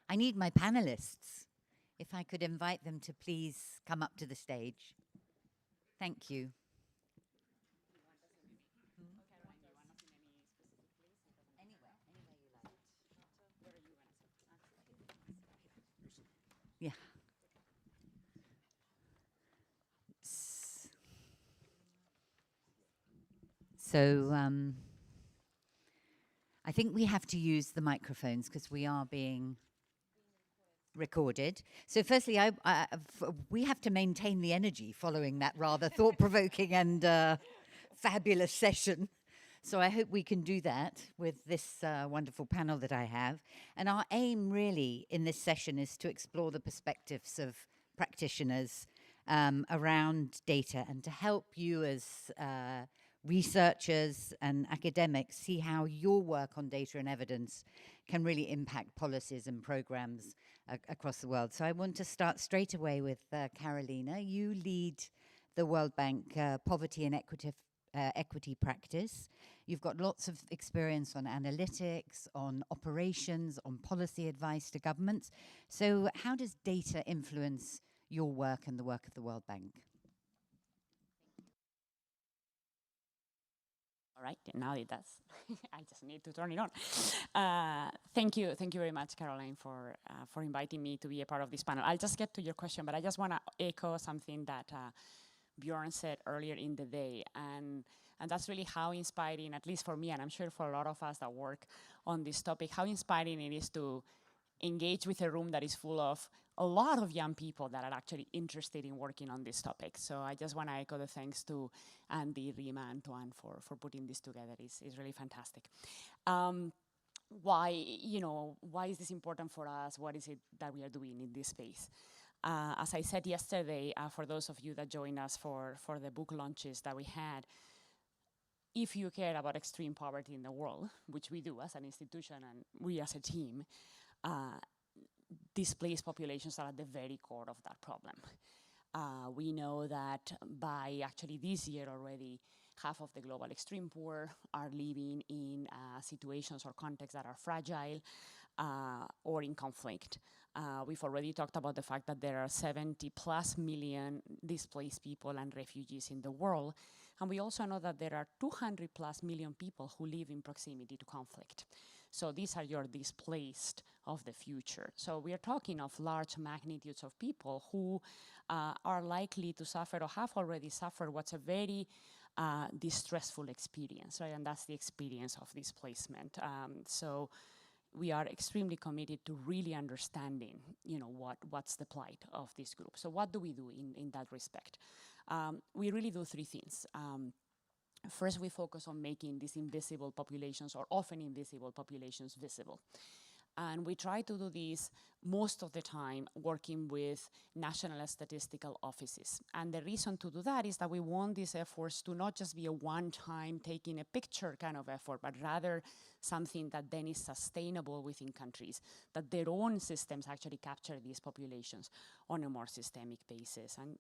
I need my panelists. If I could invite them to please come up to the stage. Thank you. Yeah. So I think we have to use the microphones because we are being recorded. So firstly, we have to maintain the energy following that rather thought-provoking and fabulous session. So I hope we can do that with this wonderful panel that I have. And our aim really in this session is to explore the perspectives of practitioners around data and to help you as researchers and academics see how your work on data and evidence can really impact policies and programs across the world. So I want to start straight away with Carolina. You lead the World Bank Poverty and Equity Practice. You've got lots of experience on analytics, on operations, on policy advice to governments. So how does data influence your work and the work of the World Bank? All right, now it does. I just need to turn it on. Thank you very much, Caroline, for inviting me to be a part of this panel. I'll just get to your question, but I just want to echo something that Björn said earlier in the day, and that's really how inspiring, at least for me, and I'm sure for a lot of us that work on this topic, how inspiring it is to engage with a room that is full of a lot of young people that are actually interested in working on this topic. So I just want to echo the thanks to Andy, Rima, and Tuan for putting this together. It's really fantastic. Why is this important for us? What is it that we are doing in this space? As I said yesterday, for those of you that joined us for the book launches that we had, if you care about extreme poverty in the world, which we do as an institution and we as a team, displaced populations are at the very core of that problem. We know that by actually this year already, half of the global extreme poor are living in situations or contexts that are fragile or in conflict. We've already talked about the fact that there are 70+ million displaced people and refugees in the world. And we also know that there are 200+ million people who live in proximity to conflict. So these are your displaced of the future. So we are talking of large magnitudes of people who are likely to suffer or have already suffered what's a very distressful experience, right? And that's the experience of displacement. So we are extremely committed to really understanding, what's the plight of this group. So what do we do in that respect? We really do three things. First, we focus on making these invisible populations, or often invisible populations, visible. And we try to do this most of the time working with national statistical offices. And the reason to do that is that we want these efforts to not just be a one-time taking a picture kind of effort, but rather something that then is sustainable within countries, that their own systems actually capture these populations on a more systemic basis. And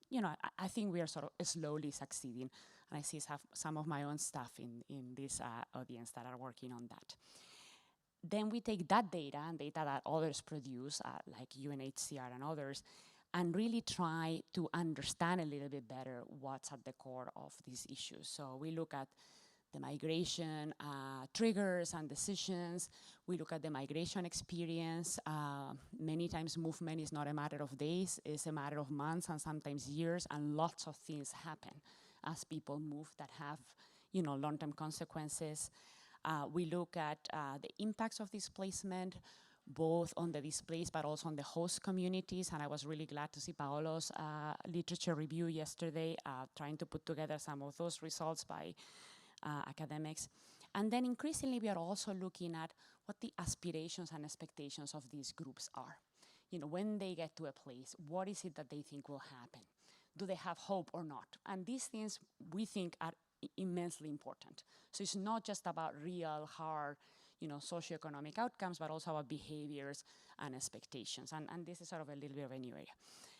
I think we are sort of slowly succeeding. And I see some of my own staff in this audience that are working on that. Then we take that data and data that others produce, like UNHCR and others, and really try to understand a little bit better what's at the core of these issues. So we look at the migration triggers and decisions. We look at the migration experience. Many times movement is not a matter of days, it's a matter of months and sometimes years, and lots of things happen as people move that have long-term consequences. We look at the impacts of displacement, both on the displaced but also on the host communities. And I was really glad to see Paolo's literature review yesterday, trying to put together some of those results by academics. And then increasingly, we are also looking at what the aspirations and expectations of these groups are. When they get to a place, what is it that they think will happen? do they have hope or not? And these things we think are immensely important. So it's not just about real hard, socioeconomic outcomes, but also about behaviors and expectations. And this is sort of a little bit of a new area.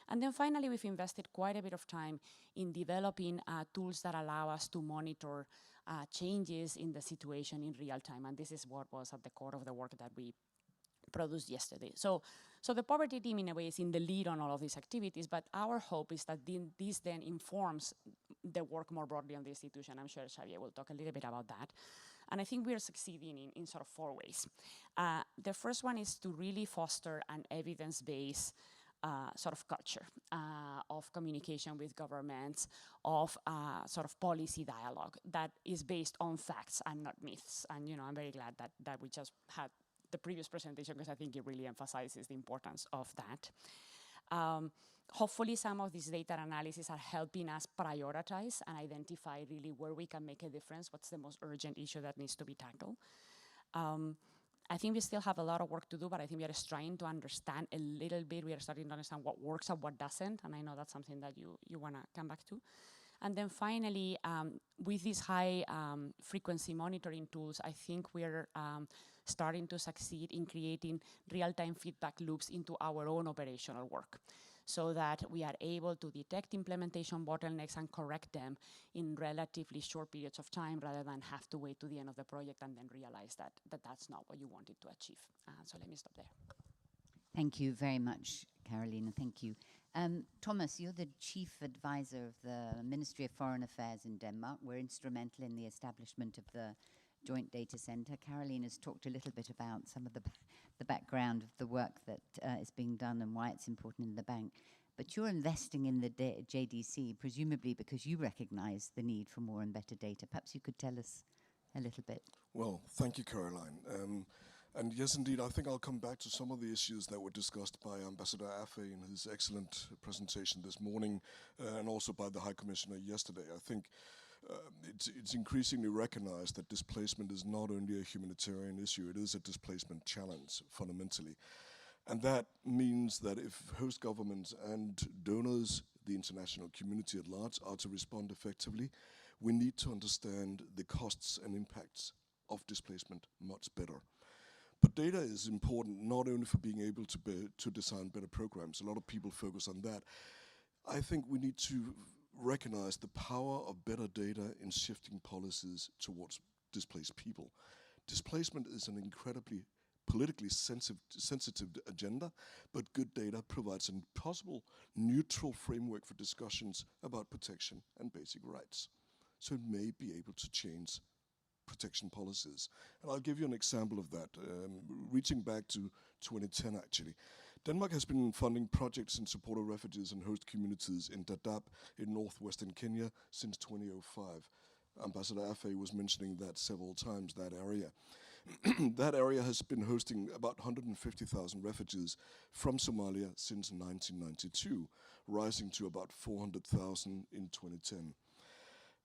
And then finally, we've invested quite a bit of time in developing tools that allow us to monitor changes in the situation in real time. And this is what was at the core of the work that we produced yesterday. So the poverty team, in a way, is in the lead on all of these activities, but our hope is that this then informs the work more broadly on the institution. I'm sure Xavier will talk a little bit about that. And I think we are succeeding in sort of 4 ways. The first one is to really foster an evidence-based sort of culture of communication with governments, of sort of policy dialogue that is based on facts and not myths. And I'm very glad that we just had the previous presentation, because I think it really emphasizes the importance of that. Hopefully some of these data analyses are helping us prioritize and identify really where we can make a difference, what's the most urgent issue that needs to be tackled. I think we still have a lot of work to do, but I think we are trying to understand a little bit. We are starting to understand what works and what doesn't, and I know that's something that you want to come back to. And then finally, with these high frequency monitoring tools, I think we're starting to succeed in creating real-time feedback loops into our own operational work, so that we are able to detect implementation bottlenecks and correct them in relatively short periods of time, rather than have to wait to the end of the project and then realize that that's not what you wanted to achieve. So let me stop there. Thank you very much, Carolina. Thank you. Thomas, you're the chief advisor of the Ministry of Foreign Affairs in Denmark. We're instrumental in the establishment of the Joint Data Center. Carolina's talked a little bit about some of the background of the work that is being done and why it's important in the bank. But you're investing in the JDC, presumably because you recognize the need for more and better data. Perhaps you could tell us a little bit. Well, thank you, Caroline. And yes, indeed, I think I'll come back to some of the issues that were discussed by Ambassador Affey in his excellent presentation this morning, and also by the High Commissioner yesterday. I think it's increasingly recognized that displacement is not only a humanitarian issue, it is a displacement challenge, fundamentally. And that means that if host governments and donors, the international community at large, are to respond effectively, we need to understand the costs and impacts of displacement much better. But data is important not only for being able to design better programs. A lot of people focus on that. I think we need to recognize the power of better data in shifting policies towards displaced people. Displacement is an incredibly politically sensitive agenda, but good data provides a possible neutral framework for discussions about protection and basic rights. So it may be able to change protection policies. And I'll give you an example of that, reaching back to 2010 actually. Denmark has been funding projects in support of refugees and host communities in Dadaab in northwestern Kenya since 2005. Ambassador Affey was mentioning that several times, that area. That area has been hosting about 150,000 refugees from Somalia since 1992, rising to about 400,000 in 2010.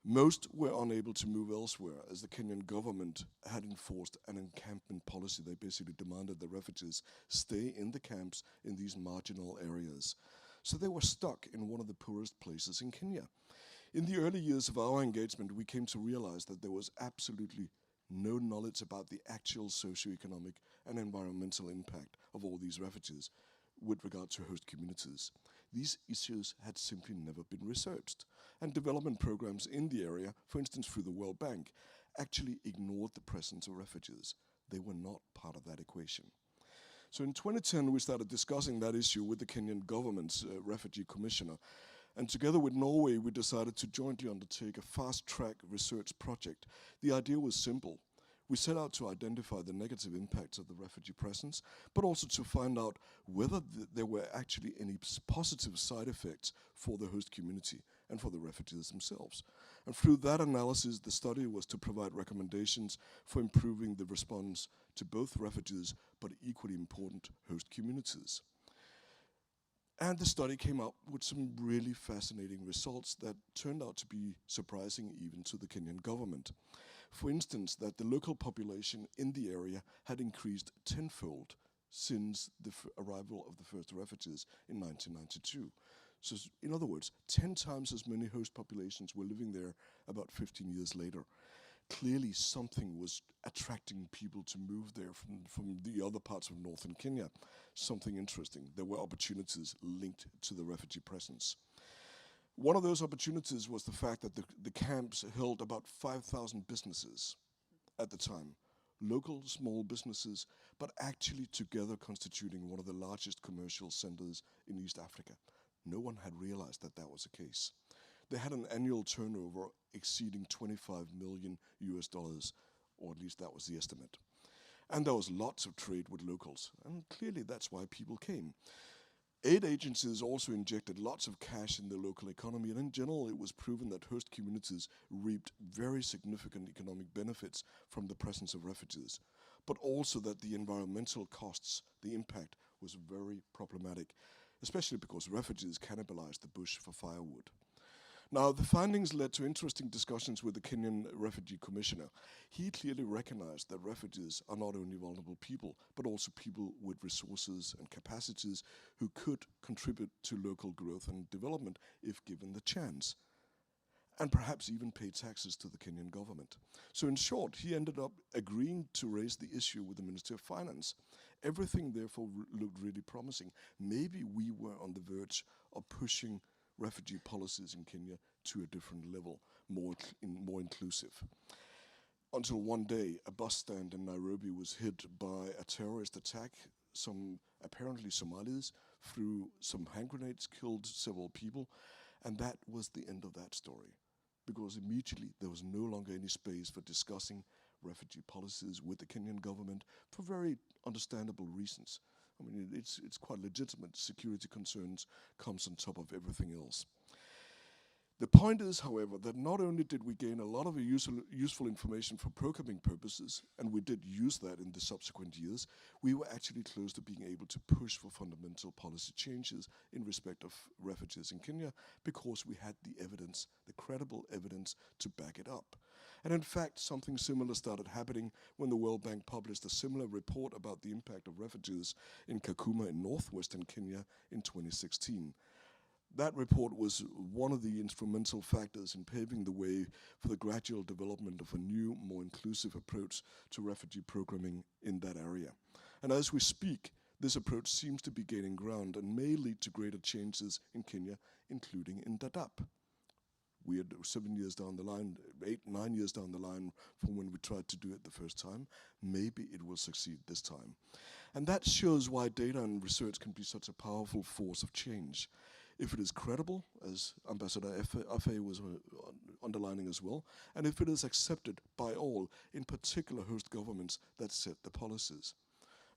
Most were unable to move elsewhere, as the Kenyan government had enforced an encampment policy. They basically demanded the refugees stay in the camps in these marginal areas. So they were stuck in one of the poorest places in Kenya. In the early years of our engagement, we came to realize that there was absolutely no knowledge about the actual socioeconomic and environmental impact of all these refugees with regard to host communities. These issues had simply never been researched, and development programs in the area, for instance through the World Bank, actually ignored the presence of refugees. They were not part of that equation. So in 2010, we started discussing that issue with the Kenyan government's refugee commissioner, and together with Norway, we decided to jointly undertake a fast-track research project. The idea was simple. We set out to identify the negative impacts of the refugee presence, but also to find out whether there were actually any positive side effects for the host community and for the refugees themselves. And through that analysis, the study was to provide recommendations for improving the response to both refugees, but equally important host communities. And the study came up with some really fascinating results that turned out to be surprising even to the Kenyan government. For instance, that the local population in the area had increased tenfold since the arrival of the first refugees in 1992. So in other words, 10 times as many host populations were living there about 15 years later. Clearly something was attracting people to move there from the other parts of northern Kenya. Something interesting. There were opportunities linked to the refugee presence. One of those opportunities was the fact that the camps held about 5,000 businesses at the time. Local small businesses, but actually together constituting one of the largest commercial centers in East Africa. No one had realized that that was the case. They had an annual turnover exceeding 25 million US dollars, or at least that was the estimate. And there was lots of trade with locals, and clearly that's why people came. Aid agencies also injected lots of cash in the local economy, and in general it was proven that host communities reaped very significant economic benefits from the presence of refugees, but also that the environmental costs, the impact, was very problematic, especially because refugees cannibalized the bush for firewood. Now, the findings led to interesting discussions with the Kenyan Refugee Commissioner. He clearly recognized that refugees are not only vulnerable people, but also people with resources and capacities who could contribute to local growth and development if given the chance, and perhaps even pay taxes to the Kenyan government. So in short, he ended up agreeing to raise the issue with the Ministry of Finance. Everything therefore looked really promising. Maybe we were on the verge of pushing refugee policies in Kenya to a different level, more inclusive. Until one day, a bus stand in Nairobi was hit by a terrorist attack. Some apparently Somalis threw some hand grenades, killed several people, and that was the end of that story. Because immediately there was no longer any space for discussing refugee policies with the Kenyan government for very understandable reasons. I mean, it's quite legitimate. Security concerns comes on top of everything else. The point is, however, that not only did we gain a lot of useful information for programming purposes, and we did use that in the subsequent years, we were actually close to being able to push for fundamental policy changes in respect of refugees in Kenya, because we had the evidence, the credible evidence to back it up. And in fact, something similar started happening when the World Bank published a similar report about the impact of refugees in Kakuma in northwestern Kenya in 2016. That report was one of the instrumental factors in paving the way for the gradual development of a new, more inclusive approach to refugee programming in that area. And as we speak, this approach seems to be gaining ground and may lead to greater changes in Kenya, including in Dadaab. We are 7 years down the line, 8, 9 years down the line from when we tried to do it the first time. Maybe it will succeed this time. And that shows why data and research can be such a powerful force of change. If it is credible, as Ambassador Affey was underlining as well, and if it is accepted by all, in particular host governments that set the policies.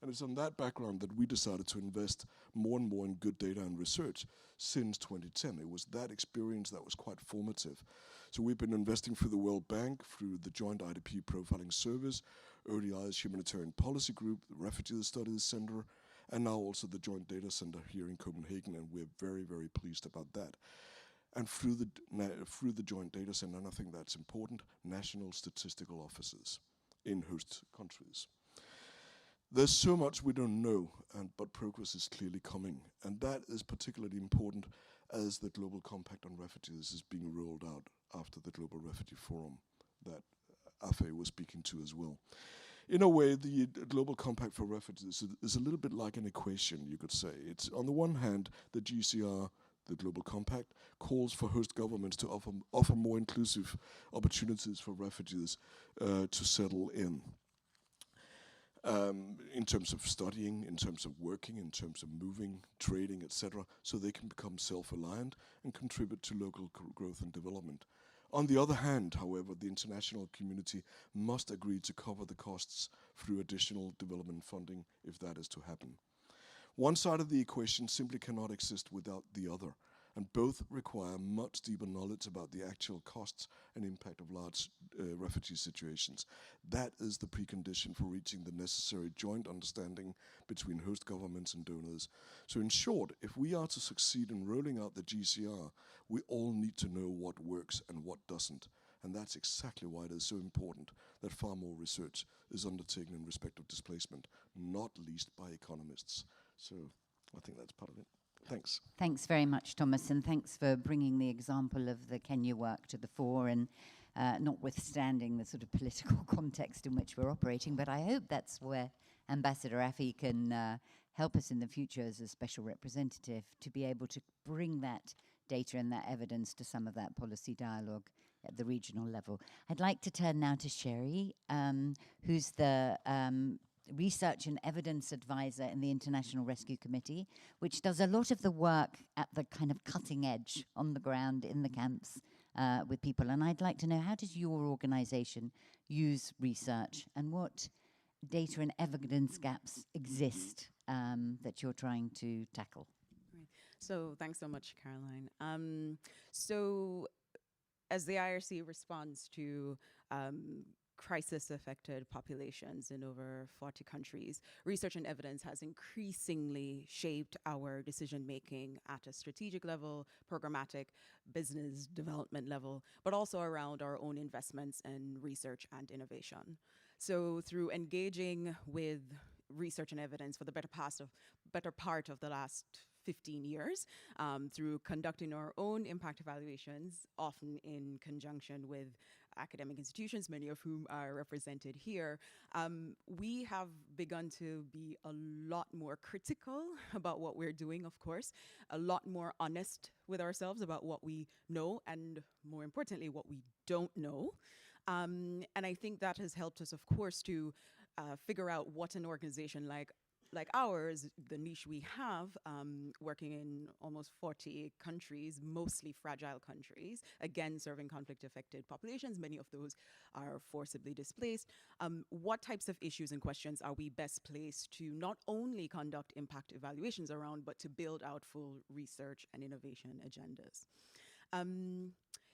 And it's on that background that we decided to invest more and more in good data and research since 2010. It was that experience that was quite formative. So we've been investing through the World Bank, through the Joint IDP Profiling Service, ODI's Humanitarian Policy Group, the Refugee Studies Center, and now also the Joint Data Center here in Copenhagen, and we're very, very pleased about that. And through the Joint Data Center, and I think that's important, national statistical offices in host countries. There's so much we don't know, but progress is clearly coming, and that is particularly important as the Global Compact on Refugees is being rolled out after the Global Refugee Forum that Affey was speaking to as well. In a way, the Global Compact for Refugees is a little bit like an equation, you could say. It's on the one hand, the GCR, the Global Compact, calls for host governments to offer more inclusive opportunities for refugees to settle in terms of studying, in terms of working, in terms of moving, trading, etc., so they can become self-reliant and contribute to local growth and development. On the other hand, however, the international community must agree to cover the costs through additional development funding if that is to happen. One side of the equation simply cannot exist without the other, and both require much deeper knowledge about the actual costs and impact of large refugee situations. That is the precondition for reaching the necessary joint understanding between host governments and donors. So in short, if we are to succeed in rolling out the GCR, we all need to know what works and what doesn't. And that's exactly why it is so important that far more research is undertaken in respect of displacement, not least by economists. So I think that's part of it. Thanks. Thanks very much, Thomas, and thanks for bringing the example of the Kenya work to the fore, and notwithstanding the sort of political context in which we're operating. But I hope that's where Ambassador Affey can help us in the future as a special representative to be able to bring that data and that evidence to some of that policy dialogue at the regional level. I'd like to turn now to Sheree, who's the Research and Evidence Advisor in the International Rescue Committee, which does a lot of the work at the kind of cutting edge on the ground in the camps with people. And I'd like to know, how does your organization use research, and what data and evidence gaps exist that you're trying to tackle? Right. So thanks so much, Caroline. So as the IRC responds to crisis-affected populations in over 40 countries, research and evidence has increasingly shaped our decision-making at a strategic level, programmatic, business development level, but also around our own investments in research and innovation. So through engaging with research and evidence for the better part of the last 15 years, through conducting our own impact evaluations, often in conjunction with academic institutions, many of whom are represented here, we have begun to be a lot more critical about what we're doing, of course, a lot more honest with ourselves about what we know, and more importantly, what we don't know. And I think that has helped us, of course, to figure out what an organization like ours, the niche we have, working in almost 40 countries, mostly fragile countries, again, serving conflict-affected populations. Many of those are forcibly displaced. What types of issues and questions are we best placed to not only conduct impact evaluations around, but to build out full research and innovation agendas?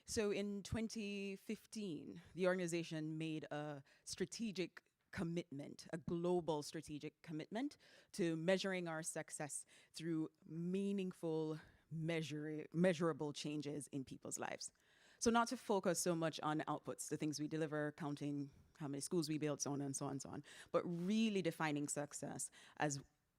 So in 2015, the organization made a strategic commitment, a global strategic commitment to measuring our success through meaningful, measurable changes in people's lives. So not to focus so much on outputs, the things we deliver, counting how many schools we built, so on and so on and so on, but really defining success as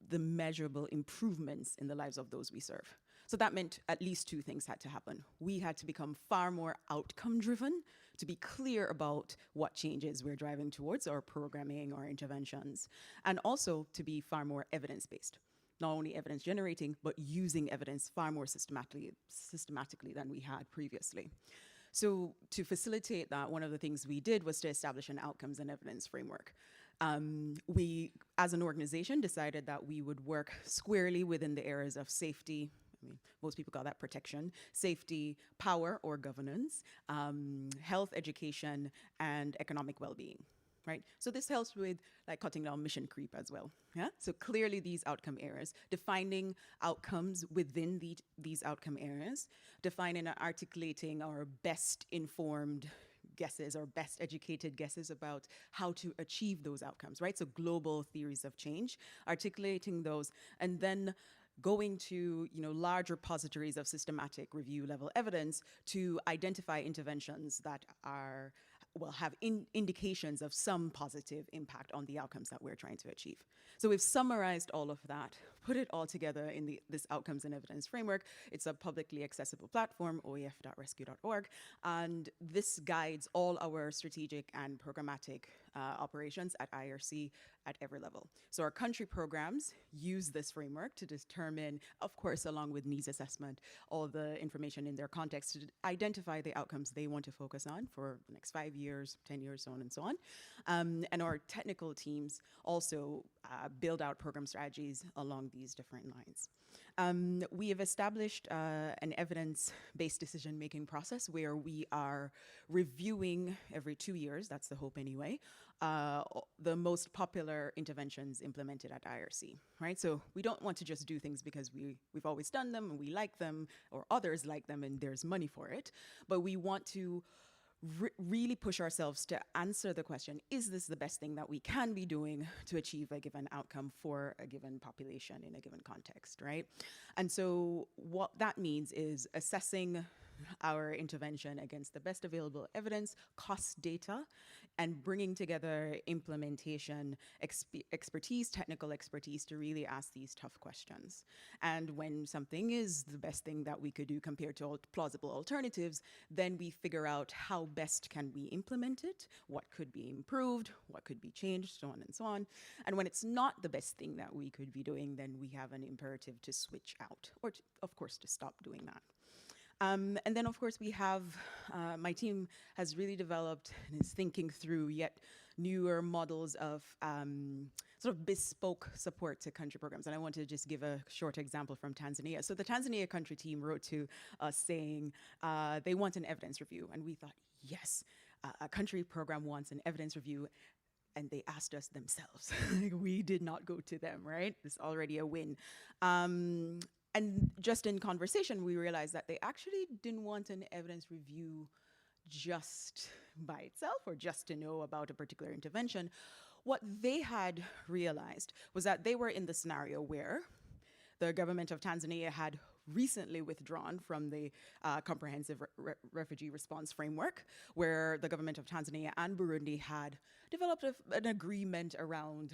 the measurable improvements in the lives of those we serve. So that meant at least two things had to happen. We had to become far more outcome-driven, to be clear about what changes we're driving towards, our programming, our interventions, and also to be far more evidence-based. Not only evidence-generating, but using evidence far more systematically than we had previously. So to facilitate that, one of the things we did was to establish an outcomes and evidence framework. We, as an organization, decided that we would work squarely within the areas of safety. I mean, most people call that protection, safety, power or governance, health, education, and economic well-being, right? So this helps with like cutting down mission creep as well, yeah? So clearly these outcome areas, defining outcomes within these outcome areas, defining and articulating our best informed guesses or best educated guesses about how to achieve those outcomes, right? So global theories of change, articulating those, and then going to large repositories of systematic review level evidence to identify interventions that have indications of some positive impact on the outcomes that we're trying to achieve. So we've summarized all of that, put it all together in this outcomes and evidence framework. It's a publicly accessible platform, oef.rescue.org, and this guides all our strategic and programmatic operations at IRC at every level. So our country programs use this framework to determine, of course, along with needs assessment, all the information in their context to identify the outcomes they want to focus on for the next 5 years, 10 years, so on and so on. And our technical teams also build out program strategies along these different lines. We have established an evidence-based decision-making process where we are reviewing every 2 years, that's the hope anyway, the most popular interventions implemented at IRC, right? So we don't want to just do things because we've always done them and we like them, or others like them and there's money for it, but we want to really push ourselves to answer the question, is this the best thing that we can be doing to achieve a given outcome for a given population in a given context, right? And so what that means is assessing our intervention against the best available evidence, cost data, and bringing together implementation expertise, technical expertise to really ask these tough questions. And when something is the best thing that we could do compared to plausible alternatives, then we figure out how best can we implement it, what could be improved, what could be changed, so on and so on. And when it's not the best thing that we could be doing, then we have an imperative to switch out, or of course to stop doing that. And then, of course, we have, my team has really developed and is thinking through yet newer models of sort of bespoke support to country programs. And I want to just give a short example from Tanzania. So the Tanzania country team wrote to us saying they want an evidence review. And we thought, yes, a country program wants an evidence review. And they asked us themselves. We did not go to them, right? It's already a win. And just in conversation, we realized that they actually didn't want an evidence review just by itself or just to know about a particular intervention. What they had realized was that they were in the scenario where the government of Tanzania had recently withdrawn from the comprehensive refugee response framework, where the government of Tanzania and Burundi had developed an agreement around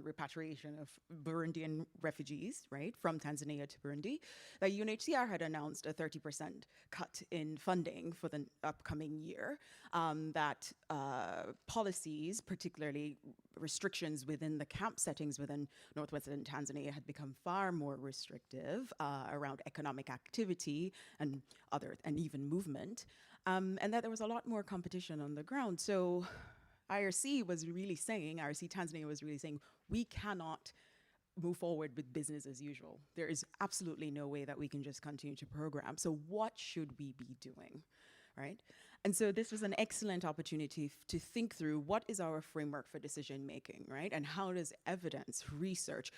repatriation of Burundian refugees, right, from Tanzania to Burundi. The UNHCR had announced a 30% cut in funding for the upcoming year, that policies, particularly restrictions within the camp settings within northwestern Tanzania, had become far more restrictive around economic activity and even movement, and that there was a lot more competition on the ground. So IRC Tanzania was really saying, we cannot move forward with business as usual. There is absolutely no way that we can just continue to program. So what should we be doing, right? And so this was an excellent opportunity to think through what is our framework for decision making, right? And how does evidence, research,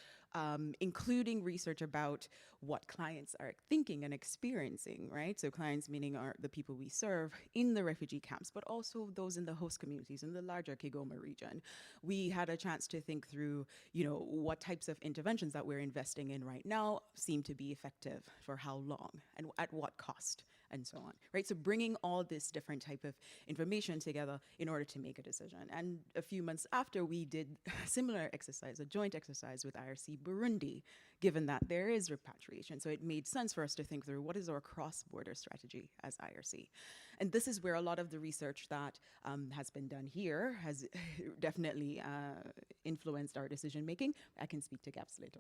including research about what clients are thinking and experiencing, right? So clients meaning the people we serve in the refugee camps, but also those in the host communities in the larger Kigoma region. We had a chance to think through, what types of interventions that we're investing in right now seem to be effective, for how long, and at what cost, and so on, right? So bringing all this different type of information together in order to make a decision. And a few months after, we did a similar exercise, a joint exercise with IRC Burundi, given that there is repatriation. So it made sense for us to think through what is our cross-border strategy as IRC. And this is where a lot of the research that has been done here has definitely influenced our decision-making. I can speak to gaps later.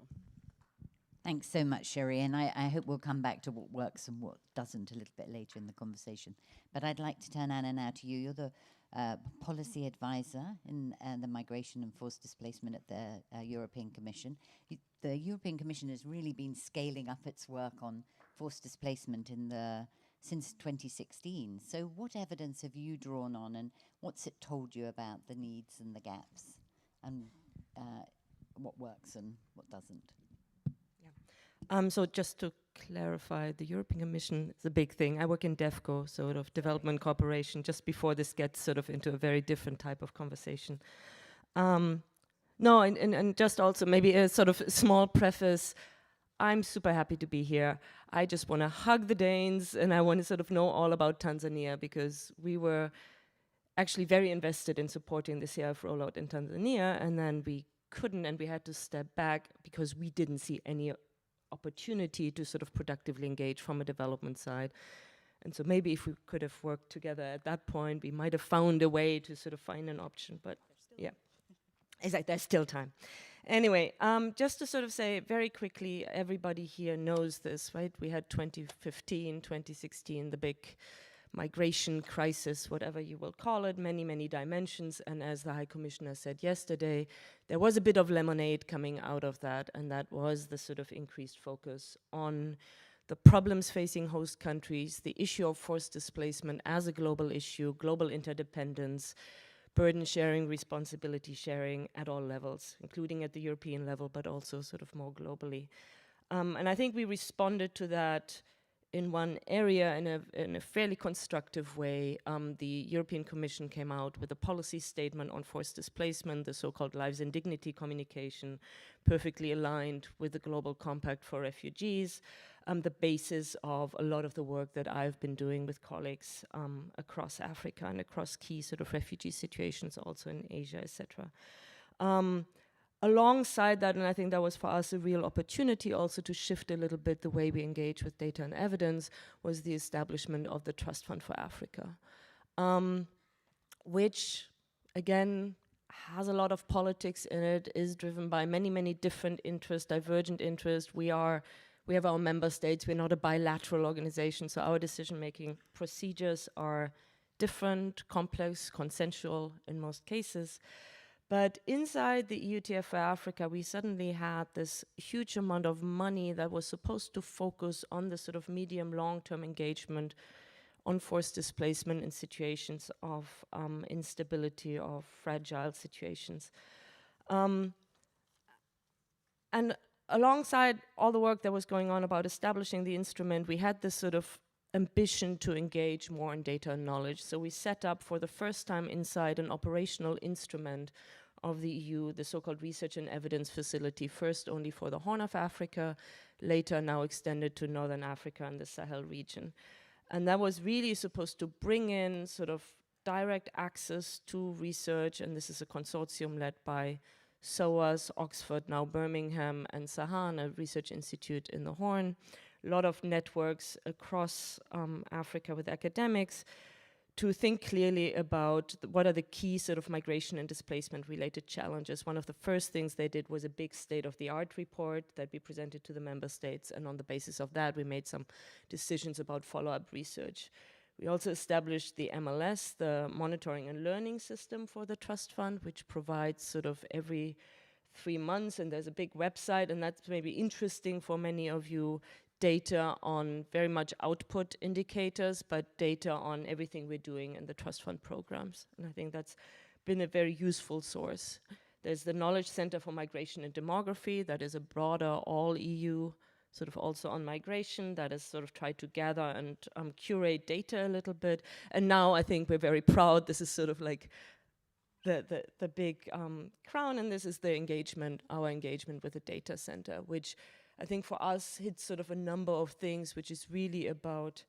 Thanks so much, Sheree, and I hope we'll come back to what works and what doesn't a little bit later in the conversation. But I'd like to turn, Anna, now to you. You're the policy advisor in the migration and forced displacement at the European Commission. The European Commission has really been scaling up its work on forced displacement since 2016. So what evidence have you drawn on, and what's it told you about the needs and the gaps, and what works and what doesn't? So just to clarify, the European Commission is a big thing. I work in DEFCO, sort of development cooperation, just before this gets sort of into a very different type of conversation. And just also maybe a sort of small preface. I'm super happy to be here. I just want to hug the Danes, and I want to sort of know all about Tanzania, because we were actually very invested in supporting the CIF rollout in Tanzania, and then we couldn't, and we had to step back because we didn't see any opportunity to sort of productively engage from a development side. And so maybe if we could have worked together at that point, we might have found a way to sort of find an option, but yeah. It's like there's still time. Anyway, just to sort of say very quickly, everybody here knows this, right? We had 2015, 2016, the big migration crisis, whatever you will call it, many, many dimensions. And as the High Commissioner said yesterday, there was a bit of lemonade coming out of that, and that was the sort of increased focus on the problems facing host countries, the issue of forced displacement as a global issue, global interdependence, burden sharing, responsibility sharing at all levels, including at the European level, but also sort of more globally. And I think we responded to that in one area, in a fairly constructive way, the European Commission came out with a policy statement on forced displacement, the so-called Lives in Dignity communication, perfectly aligned with the Global Compact for Refugees, the basis of a lot of the work that I've been doing with colleagues across Africa and across key sort of refugee situations, also in Asia, etc. Alongside that, and I think that was for us a real opportunity also to shift a little bit the way we engage with data and evidence, was the establishment of the Trust Fund for Africa, which, again, has a lot of politics in it, is driven by many, many different interests, divergent interests. We have our member states, we're not a bilateral organization, so our decision-making procedures are different, complex, consensual in most cases. But inside the EUTF for Africa, we suddenly had this huge amount of money that was supposed to focus on the sort of medium, long-term engagement on forced displacement in situations of instability or fragile situations. And alongside all the work that was going on about establishing the instrument, we had this sort of ambition to engage more in data and knowledge. So we set up for the first time inside an operational instrument of the EU, the so-called Research and Evidence Facility, first only for the Horn of Africa, later now extended to Northern Africa and the Sahel region. And that was really supposed to bring in sort of direct access to research, and this is a consortium led by SOAS, Oxford, now Birmingham, and Sahan, a research institute in the Horn. A lot of networks across Africa with academics to think clearly about what are the key sort of migration and displacement related challenges. One of the first things they did was a big state-of-the-art report that we presented to the member states, and on the basis of that we made some decisions about follow-up research. We also established the MLS, the Monitoring and Learning System for the Trust Fund, which provides sort of every 3 months, and there's a big website, and that's maybe interesting for many of you, data on very much output indicators, but data on everything we're doing in the Trust Fund programs. And I think that's been a very useful source. There's the Knowledge Center for Migration and Demography, that is a broader all EU sort of also on migration, that has sort of tried to gather and curate data a little bit. And now I think we're very proud, this is sort of like the big crown, and this is the engagement, our engagement with the data center, which I think for us hits sort of a number of things, which is really about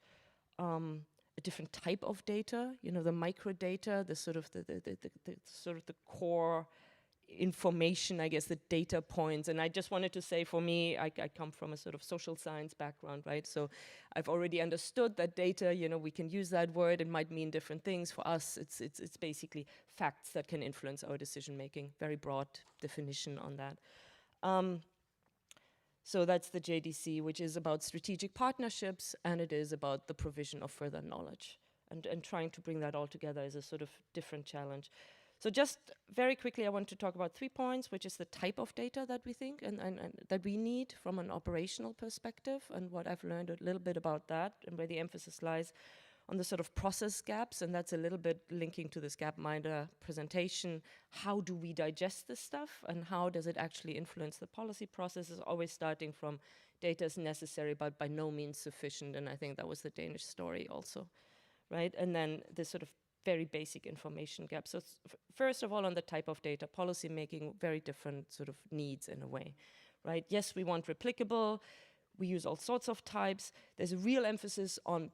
a different type of data, you know, the microdata, the sort of the core information, I guess, the data points. And I just wanted to say, for me, I come from a sort of social science background, right? So I've already understood that data, you know, we can use that word, it might mean different things. For us, it's basically facts that can influence our decision making. Very broad definition on that. So that's the JDC, which is about strategic partnerships, and it is about the provision of further knowledge. And trying to bring that all together is a sort of different challenge. So just very quickly, I want to talk about 3 points, which is the type of data that we think and that we need from an operational perspective, and what I've learned a little bit about that, and where the emphasis lies on the sort of process gaps, and that's a little bit linking to this Gapminder presentation. How do we digest this stuff, and how does it actually influence the policy process? Is always starting from data is necessary, but by no means sufficient, and I think that was the Danish story also, right? And then this sort of very basic information gap. So first of all, on the type of data, policy making, very different sort of needs in a way, right? Yes, we want replicable, we use all sorts of types. There's a real emphasis on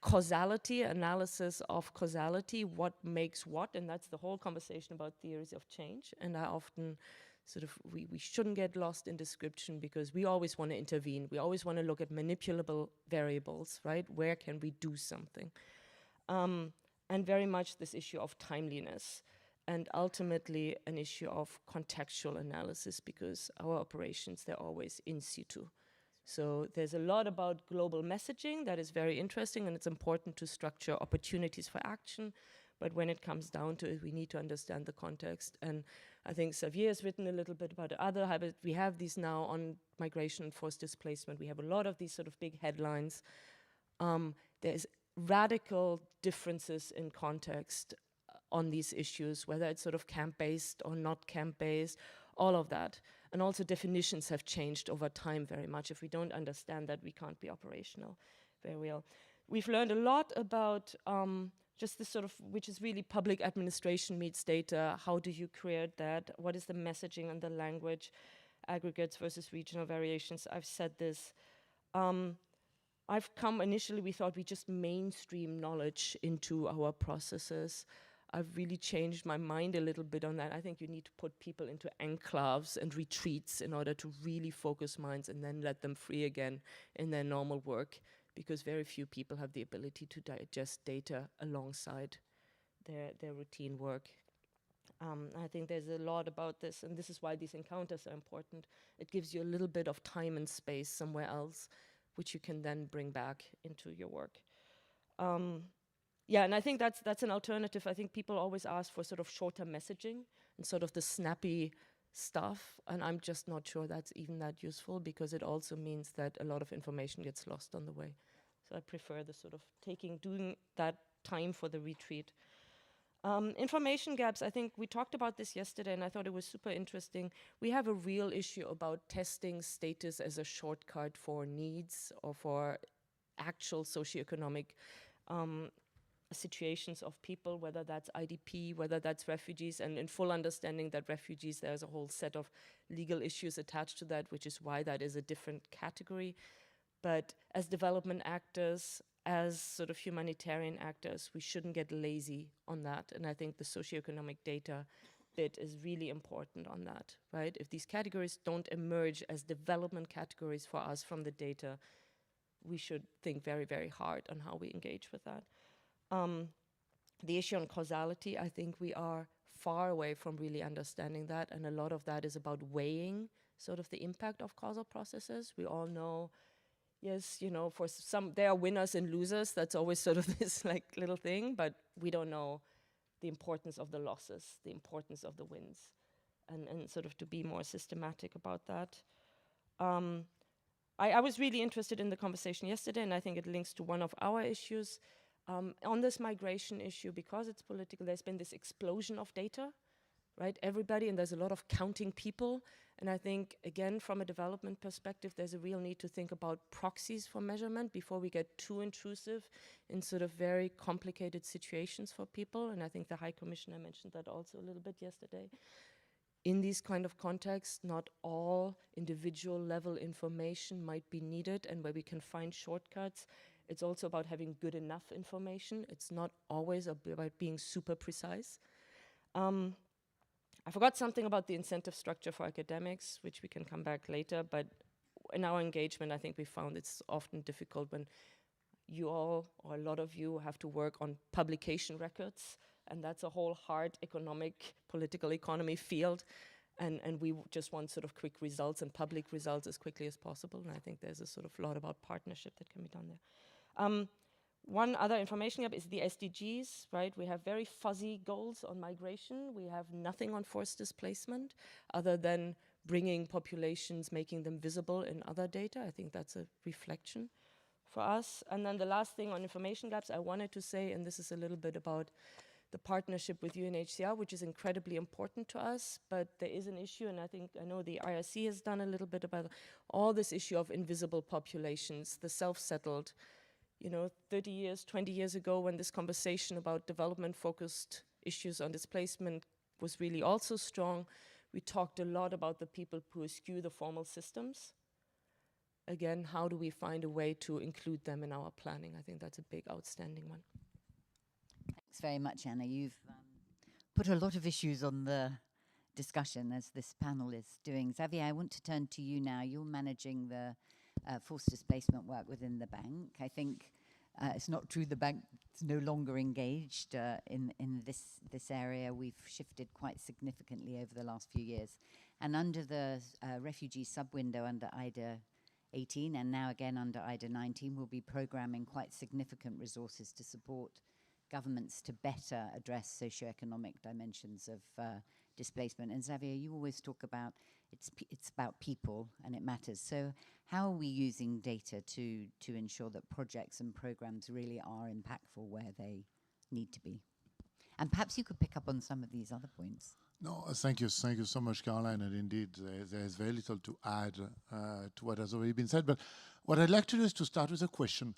causality, analysis of causality, what makes what, and that's the whole conversation about theories of change. And I often sort of, we shouldn't get lost in description, because we always want to intervene. We always want to look at manipulable variables, right? Where can we do something? And very much this issue of timeliness, and ultimately an issue of contextual analysis, because our operations, they're always in situ. So there's a lot about global messaging that is very interesting, and it's important to structure opportunities for action. But when it comes down to it, we need to understand the context. And I think Xavier has written a little bit about other habits. We have these now on migration and forced displacement. We have a lot of these sort of big headlines. There's radical differences in context on these issues, whether it's sort of camp-based or not camp-based, all of that. And also definitions have changed over time very much. If we don't understand that, we can't be operational. very real. We've learned a lot about just this sort of, which is really public administration meets data. How do you create that? What is the messaging and the language, aggregates versus regional variations? I've said this. Initially we thought we just mainstream knowledge into our processes. I've really changed my mind a little bit on that. I think you need to put people into enclaves and retreats in order to really focus minds and then let them free again in their normal work, because very few people have the ability to digest data alongside their routine work. I think there's a lot about this, and this is why these encounters are important. It gives you a little bit of time and space somewhere else, which you can then bring back into your work. Yeah, and I think that's an alternative. I think people always ask for sort of shorter messaging and sort of the snappy stuff, and I'm just not sure that's even that useful, because it also means that a lot of information gets lost on the way. So I prefer the sort of doing that time for the retreat. Information gaps, I think we talked about this yesterday, and I thought it was super interesting. We have a real issue about testing status as a shortcut for needs or for actual socioeconomic situations of people, whether that's IDP, whether that's refugees, and in full understanding that refugees, there's a whole set of legal issues attached to that, which is why that is a different category. But as development actors, as sort of humanitarian actors, we shouldn't get lazy on that. And I think the socioeconomic data bit is really important on that, right? If these categories don't emerge as development categories for us from the data, we should think very, very hard on how we engage with that. The issue on causality, I think we are far away from really understanding that, and a lot of that is about weighing sort of the impact of causal processes. We all know, yes, you know, for some, there are winners and losers. That's always sort of this like little thing, but we don't know the importance of the losses, the importance of the wins, and sort of to be more systematic about that. I was really interested in the conversation yesterday, and I think it links to one of our issues. On this migration issue, because it's political, there's been this explosion of data, right? Everybody, and there's a lot of counting people. And I think, again, from a development perspective, there's a real need to think about proxies for measurement before we get too intrusive in sort of very complicated situations for people. And I think the High Commissioner mentioned that also a little bit yesterday. In these kind of contexts, not all individual level information might be needed, and where we can find shortcuts. It's also about having good enough information. It's not always about being super precise. I forgot something about the incentive structure for academics, which we can come back later, but in our engagement, I think we found it's often difficult when you all, or a lot of you, have to work on publication records, and that's a whole hard economic, political economy field, and we just want sort of quick results and public results as quickly as possible, and I think there's a sort of lot about partnership that can be done there. One other information gap is the SDGs, right? We have very fuzzy goals on migration. We have nothing on forced displacement other than bringing populations, making them visible in other data. I think that's a reflection for us. And then the last thing on information gaps I wanted to say, and this is a little bit about the partnership with UNHCR, which is incredibly important to us, but there is an issue, and I know the IRC has done a little bit about all this issue of invisible populations, the self-settled. You know, 30 years, 20 years ago, when this conversation about development-focused issues on displacement was really also strong, we talked a lot about the people who eschew the formal systems. Again, how do we find a way to include them in our planning? I think that's a big, outstanding one. Thanks very much, Anna. You've put a lot of issues on the discussion, as this panel is doing. Xavier, I want to turn to you now. You're managing the forced displacement work within the bank. I think it's not true the bank is no longer engaged in this area. We've shifted quite significantly over the last few years. And under the refugee sub-window under IDA 18 and now again under IDA 19, we'll be programming quite significant resources to support governments to better address socioeconomic dimensions of displacement. And Xavier, you always talk about it's about people and it matters. So how are we using data to ensure that projects and programs really are impactful where they need to be? And perhaps you could pick up on some of these other points. No, thank you so much, Caroline. And indeed, there's very little to add to what has already been said. But what I'd like to do is to start with a question.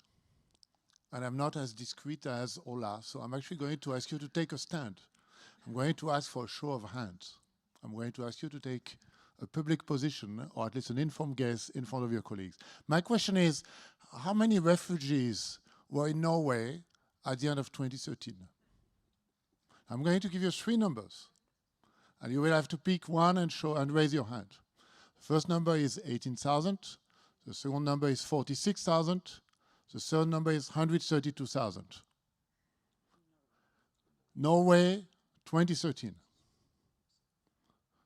and I'm not as discreet as Ola, so I'm actually going to ask you to take a stand. I'm going to ask for a show of hands. I'm going to ask you to take a public position, or at least an informed guess, in front of your colleagues. My question is, how many refugees were in Norway at the end of 2013? I'm going to give you 3 numbers, and you will have to pick one and show and raise your hand. The first number is 18,000. The second number is 46,000. The third number is 132,000. Norway, 2013.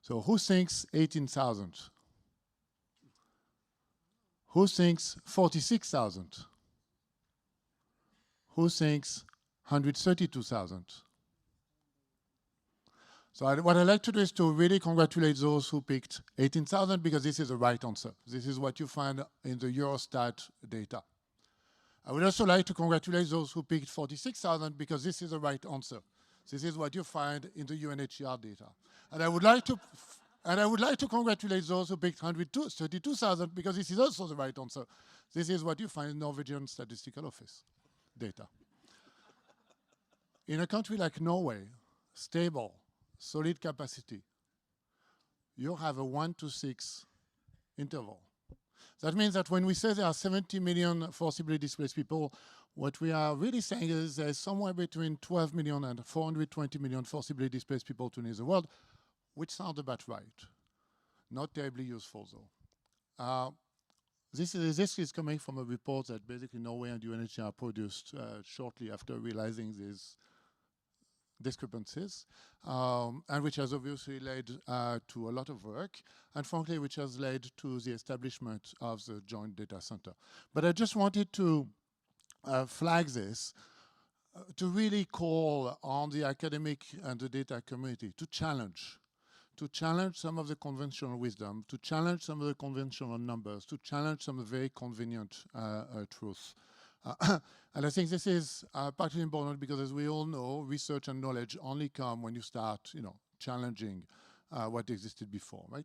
So who thinks 18,000? Who thinks 46,000? Who thinks 132,000? So what I'd like to do is to really congratulate those who picked 18,000, because this is the right answer. This is what you find in the Eurostat data. I would also like to congratulate those who picked 46,000, because this is the right answer. This is what you find in the UNHCR data. And I would like to congratulate those who picked 132,000, because this is also the right answer. This is what you find in Norwegian Statistical Office data. In a country like Norway, stable, solid capacity, you have a 1 to 6 interval. That means that when we say there are 70 million forcibly displaced people, what we are really saying is there's somewhere between 12 million and 420 million forcibly displaced people today in the world, which sounds about right. Not terribly useful, though. This is coming from a report that basically Norway and UNHCR produced shortly after realizing these discrepancies, and which has obviously led to a lot of work, and frankly, which has led to the establishment of the Joint Data Center. But I just wanted to flag this, to really call on the academic and the data community to challenge some of the conventional wisdom, to challenge some of the conventional numbers, to challenge some of the very convenient truths. And I think this is particularly important because, as we all know, research and knowledge only come when you start, challenging what existed before, right?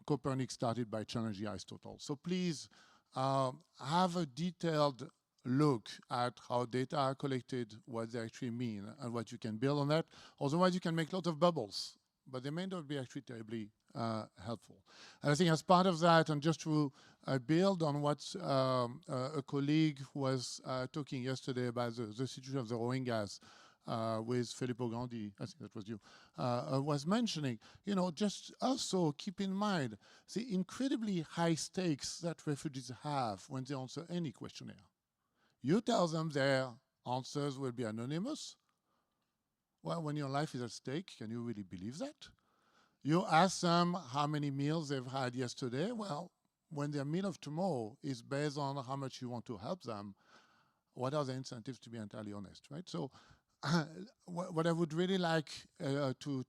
Copernicus started by challenging Aristotle. So please have a detailed look at how data are collected, what they actually mean, and what you can build on that. Otherwise, you can make lots of bubbles, but they may not be actually terribly helpful. And I think as part of that, and just to build on what a colleague was talking yesterday about the situation of the Rohingyas with Filippo Grandi, I think that was you, was mentioning, just also keep in mind the incredibly high stakes that refugees have when they answer any questionnaire. You tell them their answers will be anonymous. Well, when your life is at stake, can you really believe that? You ask them how many meals they've had yesterday. Well, when their meal of tomorrow is based on how much you want to help them, what are the incentives to be entirely honest, right? So what I would really like to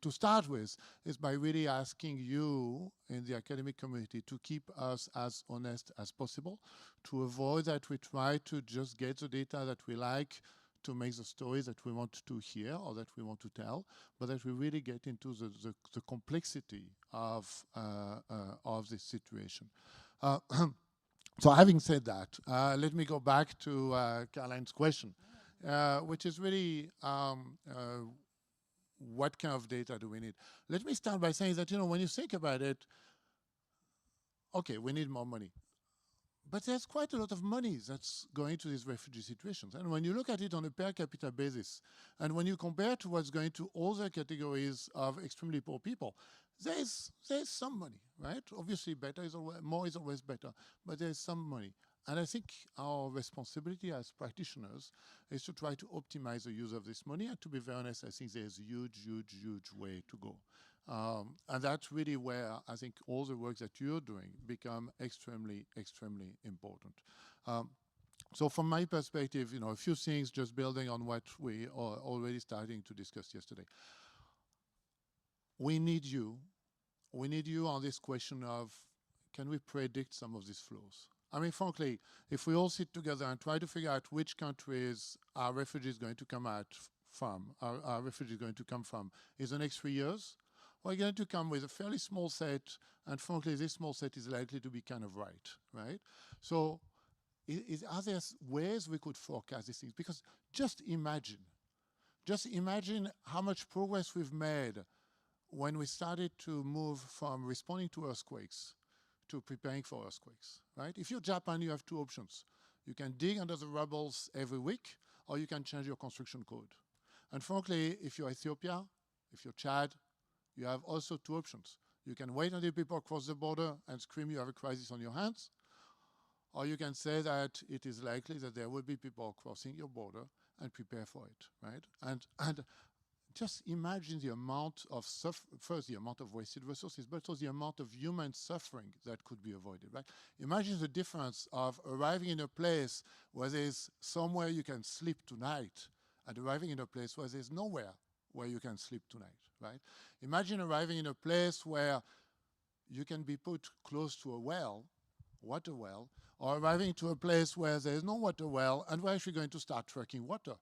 start with is by really asking you in the academic community to keep us as honest as possible, to avoid that we try to just get the data that we like to make the stories that we want to hear or that we want to tell, but that we really get into the complexity of this situation. So having said that, let me go back to Caroline's question, which is really what kind of data do we need? Let me start by saying that, when you think about it, okay, we need more money. But there's quite a lot of money that's going to these refugee situations. And when you look at it on a per capita basis, and when you compare to what's going to other categories of extremely poor people, there's some money, right? Obviously, more is always better, but there's some money. And I think our responsibility as practitioners is to try to optimize the use of this money. And to be very honest, I think there's a huge, huge, huge way to go. And that's really where I think all the work that you're doing become extremely, extremely important. So from my perspective, a few things just building on what we are already starting to discuss yesterday. We need you. We need you on this question of, can we predict some of these flows? I mean, frankly, if we all sit together and try to figure out which countries our refugees going to come from in the next 3 years, we're going to come with a fairly small set, and frankly, this small set is likely to be kind of right? So are there ways we could forecast these things? Because just imagine how much progress we've made when we started to move from responding to earthquakes to preparing for earthquakes, right? If you're Japan, you have two options. You can dig under the rubble every week, or you can change your construction code. And frankly, if you're Ethiopia, if you're Chad, you have also two options. You can wait until people cross the border and scream you have a crisis on your hands, or you can say that it is likely that there will be people crossing your border and prepare for it, right? And just imagine the amount of first the amount of wasted resources, but also the amount of human suffering that could be avoided, right? Imagine the difference of arriving in a place where there's somewhere you can sleep tonight and arriving in a place where there's nowhere where you can sleep tonight, right? Imagine arriving in a place where you can be put close to a well, water well, or arriving to a place where there is no water well and we're actually going to start trucking water.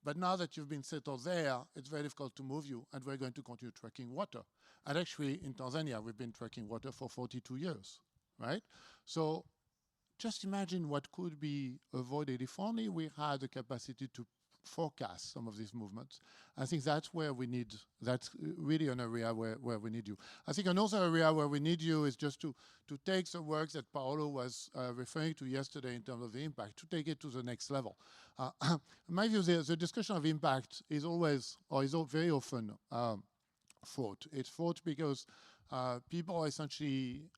But now that you've been settled there, it's very difficult to move you, and we're going to continue trucking water. And actually, in Tanzania, we've been trucking water for 42 years, right? So just imagine what could be avoided if only we had the capacity to forecast some of these movements. I think that's where we need, that's really an area where we need you. I think another area where we need you is just to take the work that Paolo was referring to yesterday in terms of the impact, to take it to the next level. In my view, the discussion of impact is always, or is very often fraught. It's fraught because people essentially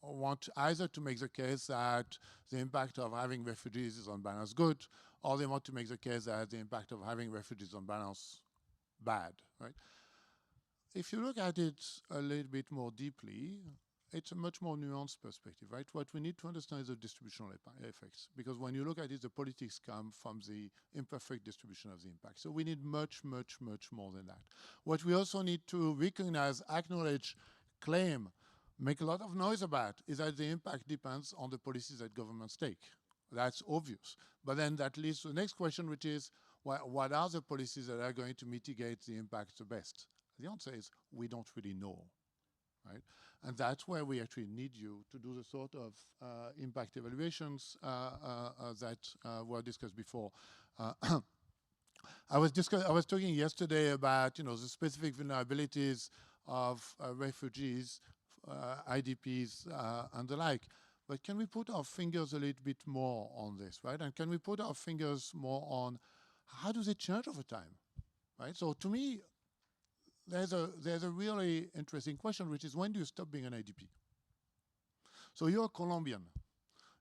want either to make the case that the impact of having refugees is on balance good, or they want to make the case that the impact of having refugees on balance bad, right? If you look at it a little bit more deeply, it's a much more nuanced perspective, right? What we need to understand is the distributional effects, because when you look at it, the politics come from the imperfect distribution of the impact. So we need much, much, much more than that. What we also need to recognize, acknowledge, claim, make a lot of noise about is that the impact depends on the policies that governments take. That's obvious. But then that leads to the next question, which is, what are the policies that are going to mitigate the impact the best? The answer is, we don't really know, right? And that's where we actually need you to do the sort of impact evaluations that were discussed before. I was talking yesterday about, the specific vulnerabilities of refugees, IDPs, and the like. But can we put our fingers a little bit more on this, right? And can we put our fingers more on how do they change over time, right? So to me, there's a really interesting question, which is, when do you stop being an IDP? So you're a Colombian.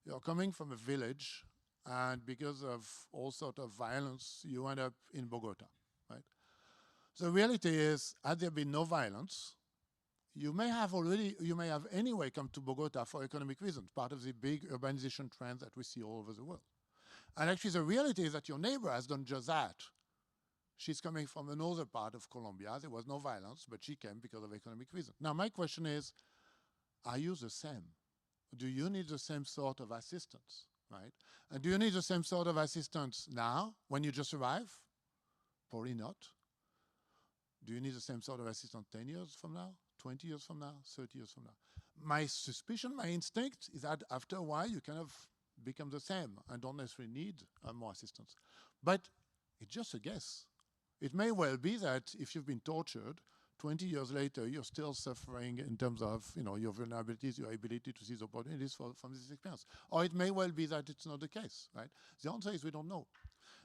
You're coming from a village, and because of all sort of violence, you end up in Bogota, right? So the reality is, had there been no violence, you may have anyway come to Bogota for economic reasons, part of the big urbanization trend that we see all over the world. And actually the reality is that your neighbor has done just that. She's coming from another part of Colombia. There was no violence, but she came because of economic reasons. Now my question is, are you the same? Do you need the same sort of assistance, right? And do you need the same sort of assistance now, when you just arrive? Probably not. Do you need the same sort of assistance 10 years from now? 20 years from now, 30 years from now. My suspicion, my instinct is that after a while you kind of become the same and don't necessarily need more assistance. But it's just a guess. It may well be that if you've been tortured, 20 years later you're still suffering in terms of your vulnerabilities, your ability to seize opportunities from this experience. Or it may well be that it's not the case, right? The answer is we don't know.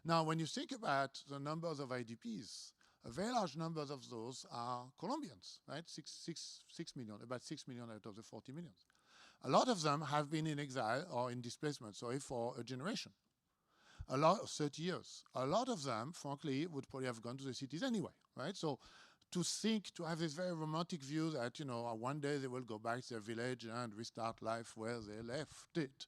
Now, when you think about the numbers of IDPs, a very large number of those are Colombians, right? 6 million, about 6 million out of the 40 million. A lot of them have been in exile or in displacement, for a generation. 30 years. A lot of them, frankly, would probably have gone to the cities anyway, right? So to have this very romantic view that, one day they will go back to their village and restart life where they left it.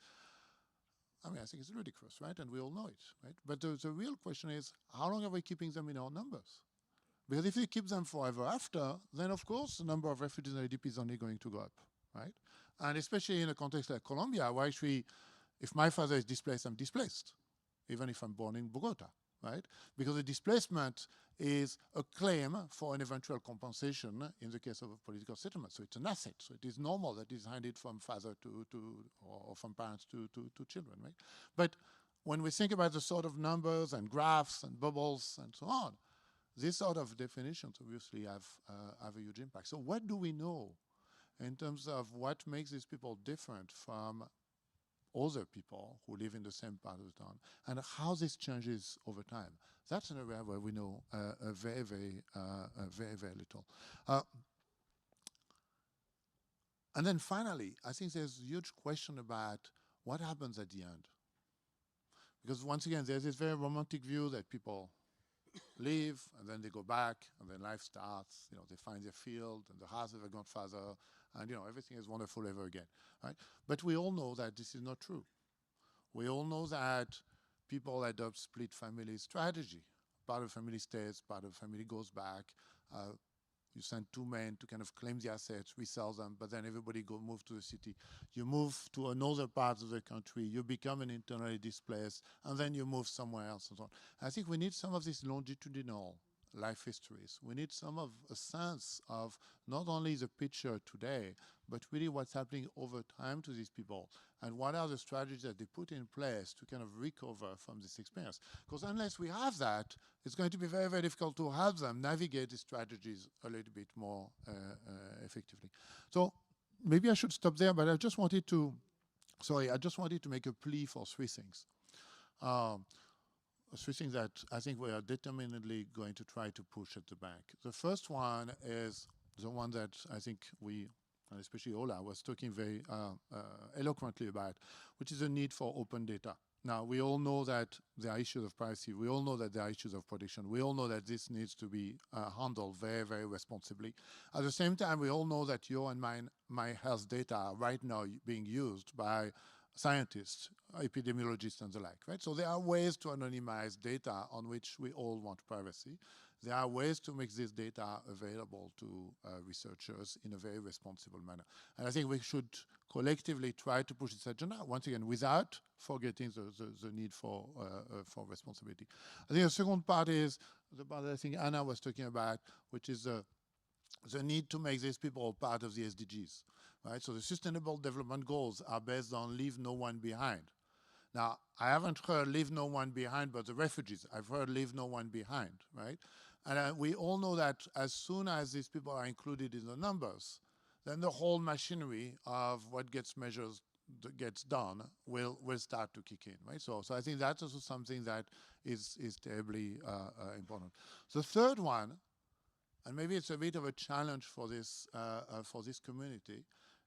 I mean, I think it's ludicrous, right? And we all know it, right? But the real question is, how long are we keeping them in our numbers? Because if we keep them forever after, then of course the number of refugees and IDPs is only going to go up, right? And especially in a context like Colombia, where actually, if my father is displaced, I'm displaced, even if I'm born in Bogota, right? Because the displacement is a claim for an eventual compensation in the case of a political settlement. So it's an asset. So it is normal that it's handed from father or from parents to children, right? But when we think about the sort of numbers and graphs and bubbles and so on, these sort of definitions obviously have a huge impact. So what do we know in terms of what makes these people different from other people who live in the same part of the town, and how this changes over time? That's an area where we know very, very little. And then finally, I think there's a huge question about what happens at the end. Because once again, there's this very romantic view that people leave, and then they go back, and then life starts. You know, they find their field, and the house of their grandfather, and you know, everything is wonderful ever again, right? But we all know that this is not true. We all know that people adopt split family strategy. Part of the family stays, part of the family goes back. You send two men to kind of claim the assets, resell them, but then everybody move to the city. You move to another part of the country, you become an internally displaced, and then you move somewhere else and so on. I think we need some of these longitudinal life histories. We need some of a sense of not only the picture today, but really what's happening over time to these people, and what are the strategies that they put in place to kind of recover from this experience. Because unless we have that, it's going to be very, very difficult to help them navigate these strategies a little bit more effectively. So maybe I should stop there, but I just wanted to make a plea for three things. Three things that I think we are determinedly going to try to push at the bank. The first one is the one that I think we, and especially Ola, was talking very eloquently about, which is the need for open data. Now, we all know that there are issues of privacy. We all know that there are issues of protection. We all know that this needs to be handled very, very responsibly. At the same time, we all know that your and my health data are right now being used by scientists, epidemiologists, and the like, right? So there are ways to anonymize data on which we all want privacy. There are ways to make this data available to researchers in a very responsible manner. And I think we should collectively try to push this agenda, once again, without forgetting the need for responsibility. I think the second part is the part that I think Anna was talking about, which is the need to make these people part of the SDGs. Right? So the Sustainable Development Goals are based on leave no one behind. Now, I haven't heard leave no one behind but the refugees. I've heard leave no one behind, right? And we all know that as soon as these people are included in the numbers, then the whole machinery of what gets measured, gets done, will start to kick in, right? So I think that's also something that is terribly important. The third one, and maybe it's a bit of a challenge for this community,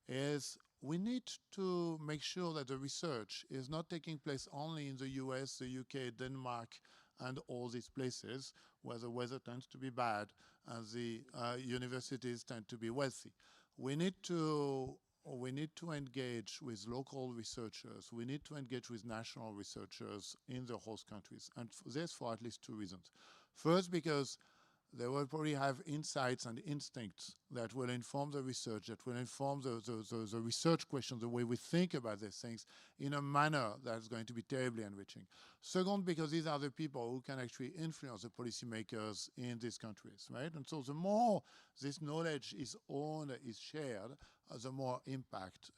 is we need to make sure that the research is not taking place only in the US, the UK, Denmark, and all these places where the weather tends to be bad and the universities tend to be wealthy. We need to engage with local researchers. We need to engage with national researchers in the host countries, and this for at least two reasons. First, because they will probably have insights and instincts that will inform the research, that will inform the research questions, the way we think about these things in a manner that's going to be terribly enriching. Second, because these are the people who can actually influence the policymakers in these countries, right? And so the more this knowledge is owned, is shared, the more impact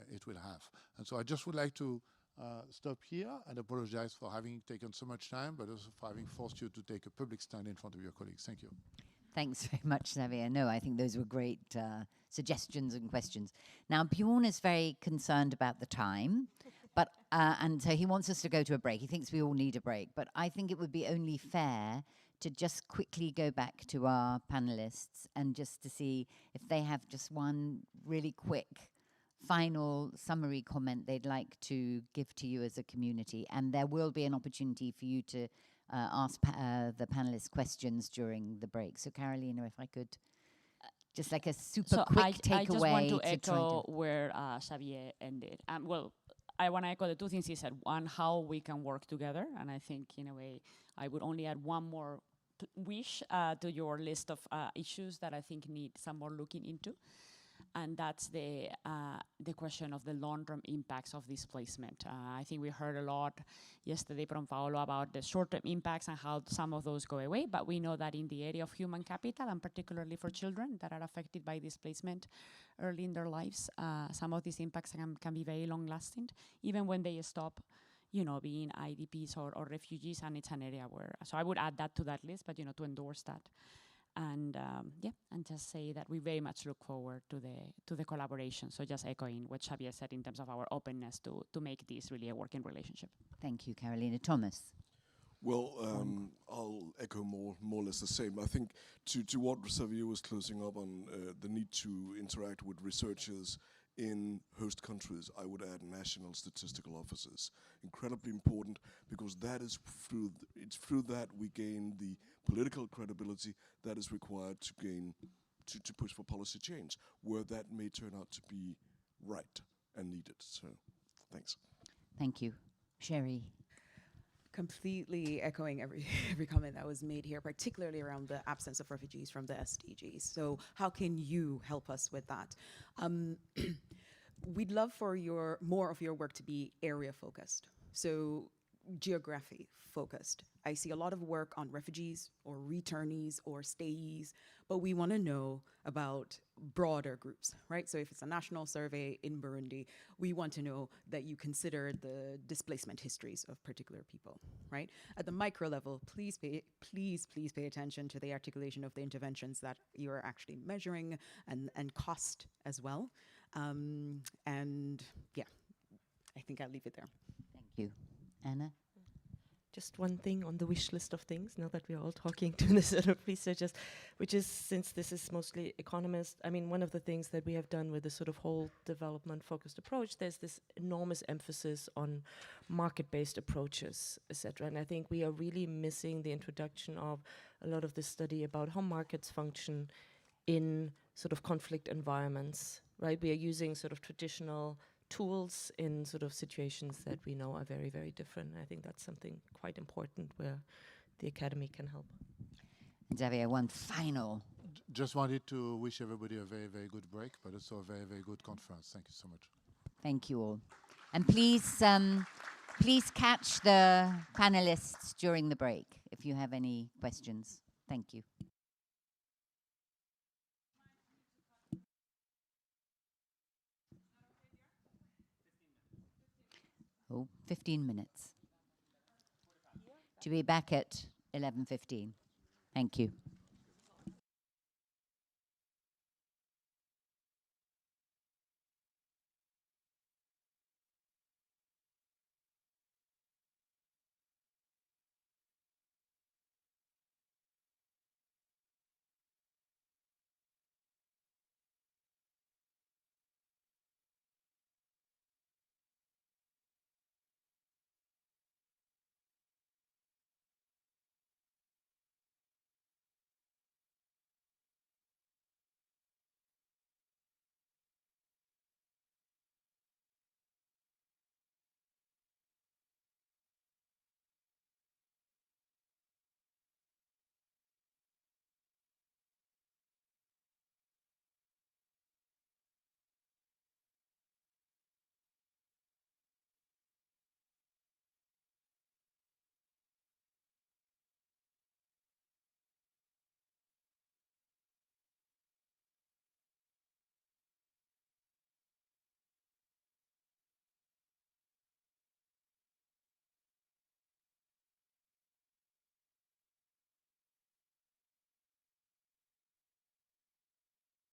it will have. And so I just would like to stop here and apologize for having taken so much time, but also for having forced you to take a public stand in front of your colleagues. Thank you. Thanks very much, Xavier. No, I think those were great suggestions and questions. Now, Björn is very concerned about the time, but and so he wants us to go to a break. He thinks we all need a break, but I think it would be only fair to just quickly go back to our panelists and just to see if they have just one really quick final summary comment they'd like to give to you as a community, and there will be an opportunity for you to ask the panelists questions during the break. So Carolina, if I could, just like a super quick takeaway. I just want to echo where Xavier ended. Well, I want to echo the two things he said. One, how we can work together, and I think in a way I would only add one more wish to your list of issues that I think need some more looking into. and that's the question of the long-term impacts of displacement. I think we heard a lot yesterday from Paolo about the short-term impacts and how some of those go away, but we know that in the area of human capital, and particularly for children that are affected by displacement early in their lives, some of these impacts can be very long-lasting, even when they stop, you know, being IDPs or refugees, and it's an area where, so I would add that to that list, but, you know, to endorse that. And and just say that we very much look forward to the collaboration. So just echoing what Xavier said in terms of our openness to make this really a working relationship. Thank you, Carolina. Thomas? Well, I'll echo more or less the same. I think to what Xavier was closing up on, the need to interact with researchers in host countries, I would add national statistical offices. Incredibly important, because that is it's through that we gain the political credibility that is required to gain, to push for policy change, where that may turn out to be right and needed. So, thanks. Thank you. Sheree? Completely echoing every comment that was made here, particularly around the absence of refugees from the SDGs. So how can you help us with that? We'd love for more of your work to be area focused. So geography focused. I see a lot of work on refugees or returnees or stayees, but we want to know about broader groups, right? So if it's a national survey in Burundi, we want to know that you consider the displacement histories of particular people, right? At the micro level, please pay attention to the articulation of the interventions that you're actually measuring and cost as well. And yeah, I think I'll leave it there. Thank you. Anna? Just one thing on the wish list of things, now that we're all talking to the sort of researchers, which is, since this is mostly economists, I mean, one of the things that we have done with this sort of whole development-focused approach, there's this enormous emphasis on market-based approaches, etc. And I think we are really missing the introduction of a lot of this study about how markets function in sort of conflict environments, right? We are using sort of traditional tools in sort of situations that we know are very, very different. I think that's something quite important where the academy can help. Xavier, one final. Just wanted to wish everybody a very, very good break, but also a very, very good conference. Thank you so much. Thank you all. And please catch the panelists during the break if you have any questions. Thank you. Oh, 15 minutes. To be back at 11:15. Thank you.